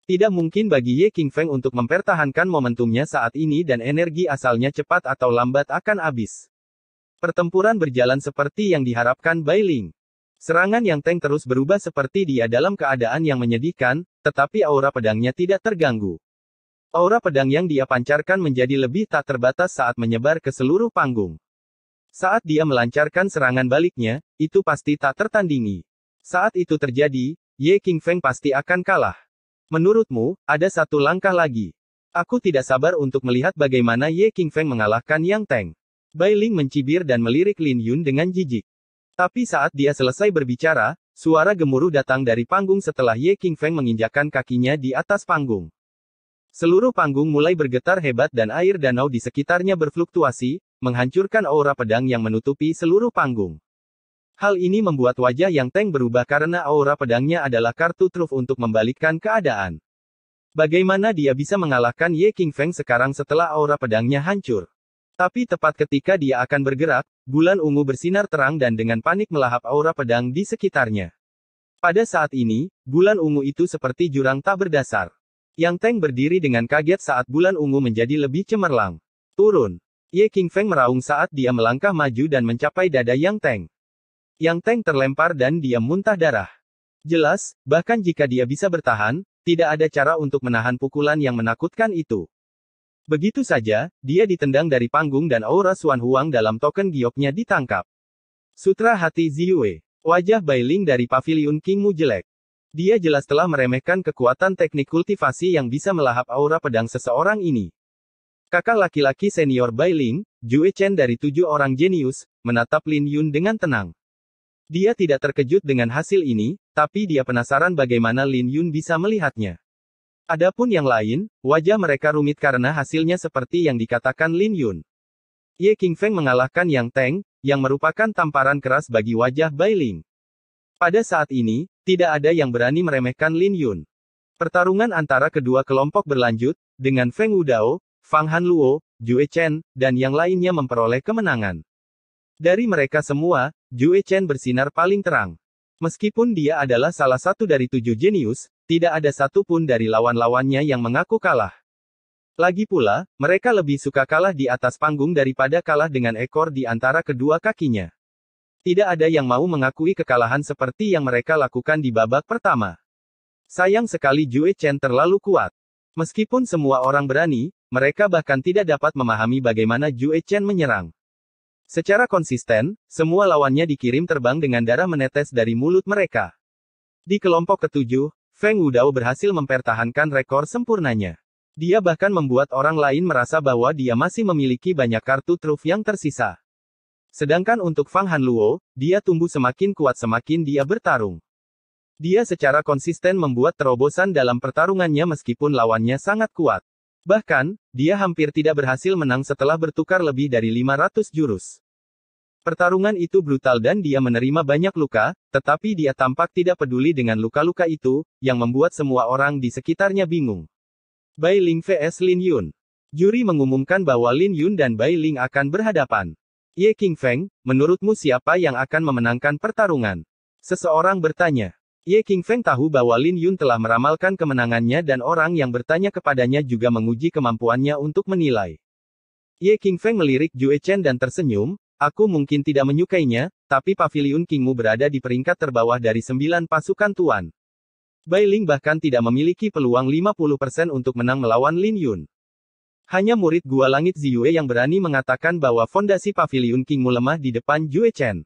Tidak mungkin bagi Ye Qingfeng untuk mempertahankan momentumnya saat ini dan energi asalnya cepat atau lambat akan habis. Pertempuran berjalan seperti yang diharapkan Bai Ling. Serangan Yang Teng terus berubah seperti dia dalam keadaan yang menyedihkan, tetapi aura pedangnya tidak terganggu. Aura pedang yang dia pancarkan menjadi lebih tak terbatas saat menyebar ke seluruh panggung. Saat dia melancarkan serangan baliknya, itu pasti tak tertandingi. Saat itu terjadi, Ye Qingfeng pasti akan kalah. Menurutmu, ada satu langkah lagi. Aku tidak sabar untuk melihat bagaimana Ye Qingfeng mengalahkan Yang Teng. Bai Ling mencibir dan melirik Lin Yun dengan jijik. Tapi saat dia selesai berbicara, suara gemuruh datang dari panggung setelah Ye Qingfeng menginjakkan kakinya di atas panggung. Seluruh panggung mulai bergetar hebat dan air danau di sekitarnya berfluktuasi, menghancurkan aura pedang yang menutupi seluruh panggung. Hal ini membuat wajah Yang Teng berubah karena aura pedangnya adalah kartu truf untuk membalikkan keadaan. Bagaimana dia bisa mengalahkan Ye Qingfeng sekarang setelah aura pedangnya hancur? Tapi tepat ketika dia akan bergerak, bulan ungu bersinar terang dan dengan panik melahap aura pedang di sekitarnya. Pada saat ini, bulan ungu itu seperti jurang tak berdasar. Yang Teng berdiri dengan kaget saat bulan ungu menjadi lebih cemerlang. Turun. Ye Qingfeng meraung saat dia melangkah maju dan mencapai dada Yang Teng. Yang Teng terlempar dan dia muntah darah. Jelas, bahkan jika dia bisa bertahan, tidak ada cara untuk menahan pukulan yang menakutkan itu. Begitu saja, dia ditendang dari panggung dan aura Xuan Huang dalam token gioknya ditangkap. Sutra Hati Ziyue. Wajah Bai Ling dari Paviliun Kingmu jelek. Dia jelas telah meremehkan kekuatan teknik kultivasi yang bisa melahap aura pedang seseorang ini. Kakak laki-laki senior Bai Ling, Jue Chen dari 7 orang jenius, menatap Lin Yun dengan tenang. Dia tidak terkejut dengan hasil ini, tapi dia penasaran bagaimana Lin Yun bisa melihatnya. Adapun yang lain, wajah mereka rumit karena hasilnya seperti yang dikatakan Lin Yun. Ye Qingfeng mengalahkan Yang Teng, yang merupakan tamparan keras bagi wajah Bai Ling. Pada saat ini, tidak ada yang berani meremehkan Lin Yun. Pertarungan antara kedua kelompok berlanjut, dengan Feng Wudao, Fang Hanluo, Jue Chen, dan yang lainnya memperoleh kemenangan. Dari mereka semua, Jue Chen bersinar paling terang. Meskipun dia adalah salah satu dari 7 jenius, tidak ada satupun dari lawan-lawannya yang mengaku kalah. Lagi pula, mereka lebih suka kalah di atas panggung daripada kalah dengan ekor di antara kedua kakinya. Tidak ada yang mau mengakui kekalahan seperti yang mereka lakukan di babak pertama. Sayang sekali Jue Chen terlalu kuat. Meskipun semua orang berani, mereka bahkan tidak dapat memahami bagaimana Jue Chen menyerang. Secara konsisten, semua lawannya dikirim terbang dengan darah menetes dari mulut mereka. Di kelompok ketujuh, Feng Wudao berhasil mempertahankan rekor sempurnanya. Dia bahkan membuat orang lain merasa bahwa dia masih memiliki banyak kartu truf yang tersisa. Sedangkan untuk Fang Hanluo, dia tumbuh semakin kuat semakin dia bertarung. Dia secara konsisten membuat terobosan dalam pertarungannya meskipun lawannya sangat kuat. Bahkan, dia hampir tidak berhasil menang setelah bertukar lebih dari 500 jurus. Pertarungan itu brutal dan dia menerima banyak luka, tetapi dia tampak tidak peduli dengan luka-luka itu, yang membuat semua orang di sekitarnya bingung. Bai Ling vs Lin Yun. Juri mengumumkan bahwa Lin Yun dan Bai Ling akan berhadapan. Ye Qingfeng, menurutmu siapa yang akan memenangkan pertarungan? Seseorang bertanya. Ye Qingfeng tahu bahwa Lin Yun telah meramalkan kemenangannya dan orang yang bertanya kepadanya juga menguji kemampuannya untuk menilai. Ye Qingfeng melirik Jue Chen dan tersenyum, aku mungkin tidak menyukainya, tapi Paviliun Kingmu berada di peringkat terbawah dari 9 pasukan tuan. Bai Ling bahkan tidak memiliki peluang 50% untuk menang melawan Lin Yun. Hanya murid Gua Langit Ziyue yang berani mengatakan bahwa fondasi Paviliun Kingmu lemah di depan Jue Chen.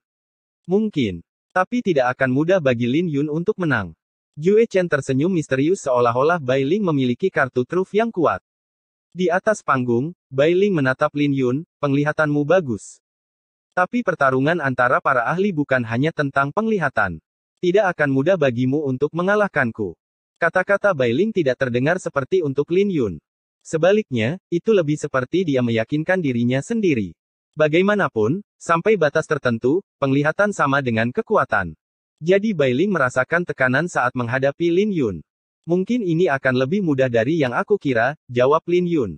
Mungkin. Tapi tidak akan mudah bagi Lin Yun untuk menang. Jue Chen tersenyum misterius seolah-olah Bai Ling memiliki kartu truf yang kuat. Di atas panggung, Bai Ling menatap Lin Yun, penglihatanmu bagus. Tapi pertarungan antara para ahli bukan hanya tentang penglihatan. Tidak akan mudah bagimu untuk mengalahkanku. Kata-kata Bai Ling tidak terdengar seperti untuk Lin Yun. Sebaliknya, itu lebih seperti dia meyakinkan dirinya sendiri. Bagaimanapun, sampai batas tertentu, penglihatan sama dengan kekuatan. Jadi Bai Ling merasakan tekanan saat menghadapi Lin Yun. Mungkin ini akan lebih mudah dari yang aku kira, jawab Lin Yun.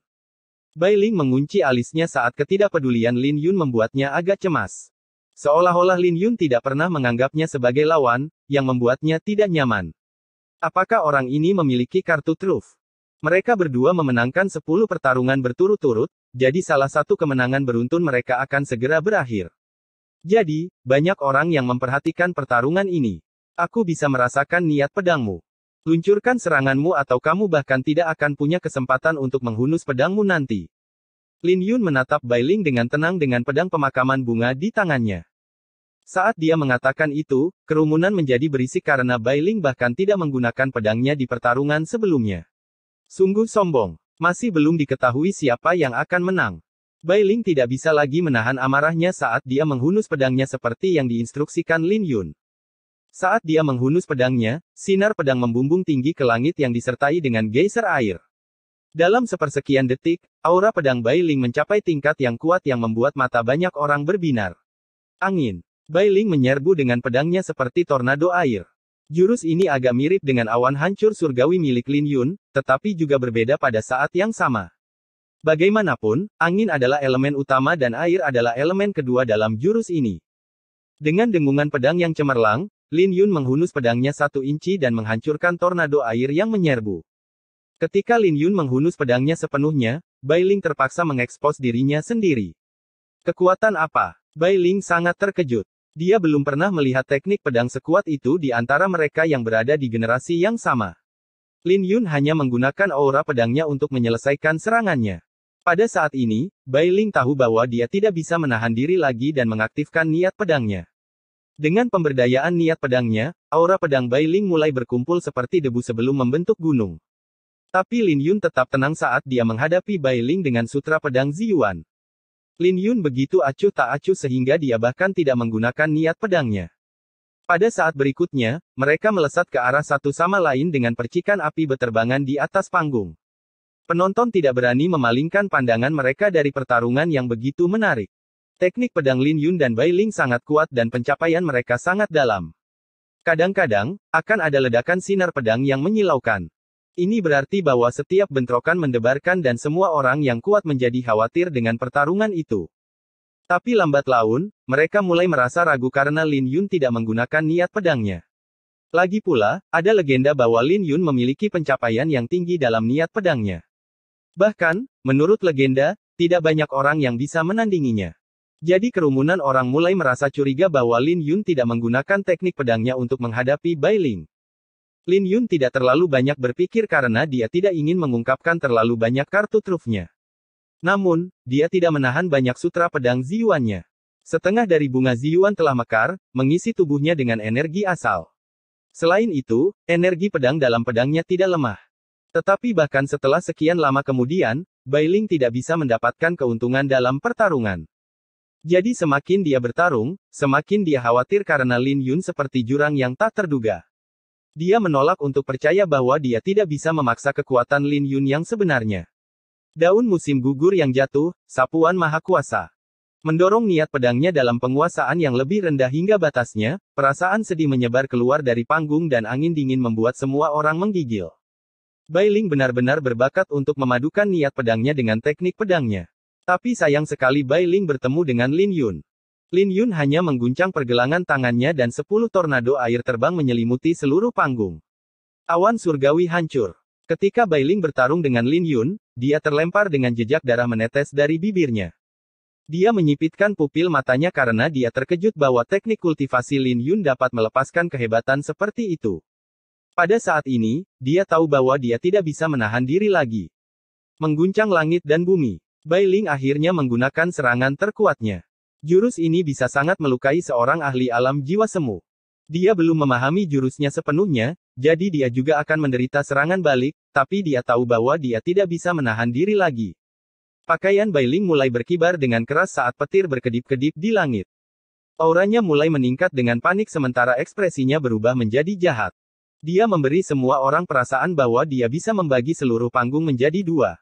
Bai Ling mengunci alisnya saat ketidakpedulian Lin Yun membuatnya agak cemas. Seolah-olah Lin Yun tidak pernah menganggapnya sebagai lawan, yang membuatnya tidak nyaman. Apakah orang ini memiliki kartu truf? Mereka berdua memenangkan 10 pertarungan berturut-turut, jadi salah satu kemenangan beruntun mereka akan segera berakhir. Jadi, banyak orang yang memperhatikan pertarungan ini. Aku bisa merasakan niat pedangmu. Luncurkan seranganmu atau kamu bahkan tidak akan punya kesempatan untuk menghunus pedangmu nanti. Lin Yun menatap Bai Ling dengan tenang dengan pedang pemakaman bunga di tangannya. Saat dia mengatakan itu, kerumunan menjadi berisik karena Bai Ling bahkan tidak menggunakan pedangnya di pertarungan sebelumnya. Sungguh sombong. Masih belum diketahui siapa yang akan menang. Bai Ling tidak bisa lagi menahan amarahnya saat dia menghunus pedangnya seperti yang diinstruksikan Lin Yun. Saat dia menghunus pedangnya, sinar pedang membumbung tinggi ke langit yang disertai dengan geyser air. Dalam sepersekian detik, aura pedang Bai Ling mencapai tingkat yang kuat yang membuat mata banyak orang berbinar. Angin. Bai Ling menyerbu dengan pedangnya seperti tornado air. Jurus ini agak mirip dengan awan hancur surgawi milik Lin Yun, tetapi juga berbeda pada saat yang sama. Bagaimanapun, angin adalah elemen utama dan air adalah elemen kedua dalam jurus ini. Dengan dengungan pedang yang cemerlang, Lin Yun menghunus pedangnya 1 inci dan menghancurkan tornado air yang menyerbu. Ketika Lin Yun menghunus pedangnya sepenuhnya, Bai Ling terpaksa mengekspos dirinya sendiri. Kekuatan apa? Bai Ling sangat terkejut. Dia belum pernah melihat teknik pedang sekuat itu di antara mereka yang berada di generasi yang sama. Lin Yun hanya menggunakan aura pedangnya untuk menyelesaikan serangannya. Pada saat ini, Bai Ling tahu bahwa dia tidak bisa menahan diri lagi dan mengaktifkan niat pedangnya. Dengan pemberdayaan niat pedangnya, aura pedang Bai Ling mulai berkumpul seperti debu sebelum membentuk gunung. Tapi Lin Yun tetap tenang saat dia menghadapi Bai Ling dengan sutra pedang Ziyuan. Lin Yun begitu acuh tak acuh sehingga dia bahkan tidak menggunakan niat pedangnya. Pada saat berikutnya, mereka melesat ke arah satu sama lain dengan percikan api beterbangan di atas panggung. Penonton tidak berani memalingkan pandangan mereka dari pertarungan yang begitu menarik. Teknik pedang Lin Yun dan Bai Ling sangat kuat dan pencapaian mereka sangat dalam. Kadang-kadang, akan ada ledakan sinar pedang yang menyilaukan. Ini berarti bahwa setiap bentrokan mendebarkan dan semua orang yang kuat menjadi khawatir dengan pertarungan itu. Tapi lambat laun, mereka mulai merasa ragu karena Lin Yun tidak menggunakan niat pedangnya. Lagi pula, ada legenda bahwa Lin Yun memiliki pencapaian yang tinggi dalam niat pedangnya. Bahkan, menurut legenda, tidak banyak orang yang bisa menandinginya. Jadi kerumunan orang mulai merasa curiga bahwa Lin Yun tidak menggunakan teknik pedangnya untuk menghadapi Bai Ling. Lin Yun tidak terlalu banyak berpikir karena dia tidak ingin mengungkapkan terlalu banyak kartu trufnya. Namun, dia tidak menahan banyak sutra pedang Ziyuannya. Setengah dari bunga Ziyuan telah mekar, mengisi tubuhnya dengan energi asal. Selain itu, energi pedang dalam pedangnya tidak lemah. Tetapi bahkan setelah sekian lama kemudian, Bai Ling tidak bisa mendapatkan keuntungan dalam pertarungan. Jadi semakin dia bertarung, semakin dia khawatir karena Lin Yun seperti jurang yang tak terduga. Dia menolak untuk percaya bahwa dia tidak bisa memaksa kekuatan Lin Yun yang sebenarnya. Daun musim gugur yang jatuh, sapuan maha kuasa. Mendorong niat pedangnya dalam penguasaan yang lebih rendah hingga batasnya, perasaan sedih menyebar keluar dari panggung dan angin dingin membuat semua orang menggigil. Bai Ling benar-benar berbakat untuk memadukan niat pedangnya dengan teknik pedangnya. Tapi sayang sekali Bai Ling bertemu dengan Lin Yun. Lin Yun hanya mengguncang pergelangan tangannya dan 10 tornado air terbang menyelimuti seluruh panggung. Awan surgawi hancur. Ketika Bai Ling bertarung dengan Lin Yun, dia terlempar dengan jejak darah menetes dari bibirnya. Dia menyipitkan pupil matanya karena dia terkejut bahwa teknik kultivasi Lin Yun dapat melepaskan kehebatan seperti itu. Pada saat ini, dia tahu bahwa dia tidak bisa menahan diri lagi. Mengguncang langit dan bumi, Bai Ling akhirnya menggunakan serangan terkuatnya. Jurus ini bisa sangat melukai seorang ahli alam jiwa semu. Dia belum memahami jurusnya sepenuhnya, jadi dia juga akan menderita serangan balik, tapi dia tahu bahwa dia tidak bisa menahan diri lagi. Pakaian Bai Ling mulai berkibar dengan keras saat petir berkedip-kedip di langit. Auranya mulai meningkat dengan panik sementara ekspresinya berubah menjadi jahat. Dia memberi semua orang perasaan bahwa dia bisa membagi seluruh panggung menjadi dua.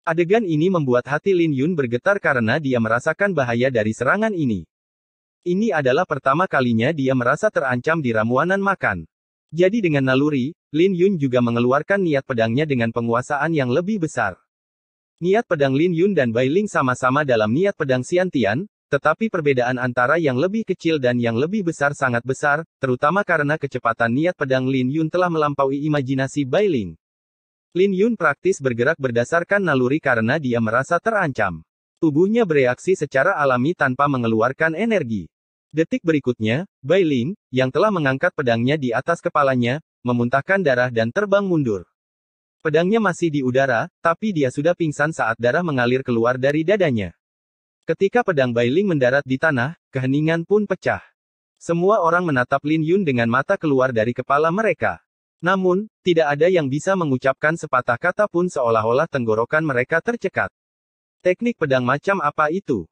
Adegan ini membuat hati Lin Yun bergetar karena dia merasakan bahaya dari serangan ini. Ini adalah pertama kalinya dia merasa terancam di ramuanan makan. Jadi dengan naluri, Lin Yun juga mengeluarkan niat pedangnya dengan penguasaan yang lebih besar. Niat pedang Lin Yun dan Bai Ling sama-sama dalam niat pedang Xiantian, tetapi perbedaan antara yang lebih kecil dan yang lebih besar sangat besar, terutama karena kecepatan niat pedang Lin Yun telah melampaui imajinasi Bai Ling. Lin Yun praktis bergerak berdasarkan naluri karena dia merasa terancam. Tubuhnya bereaksi secara alami tanpa mengeluarkan energi. Detik berikutnya, Bai Ling, yang telah mengangkat pedangnya di atas kepalanya, memuntahkan darah dan terbang mundur. Pedangnya masih di udara, tapi dia sudah pingsan saat darah mengalir keluar dari dadanya. Ketika pedang Bai Ling mendarat di tanah, keheningan pun pecah. Semua orang menatap Lin Yun dengan mata keluar dari kepala mereka. Namun, tidak ada yang bisa mengucapkan sepatah kata pun seolah-olah tenggorokan mereka tercekat. Teknik pedang macam apa itu?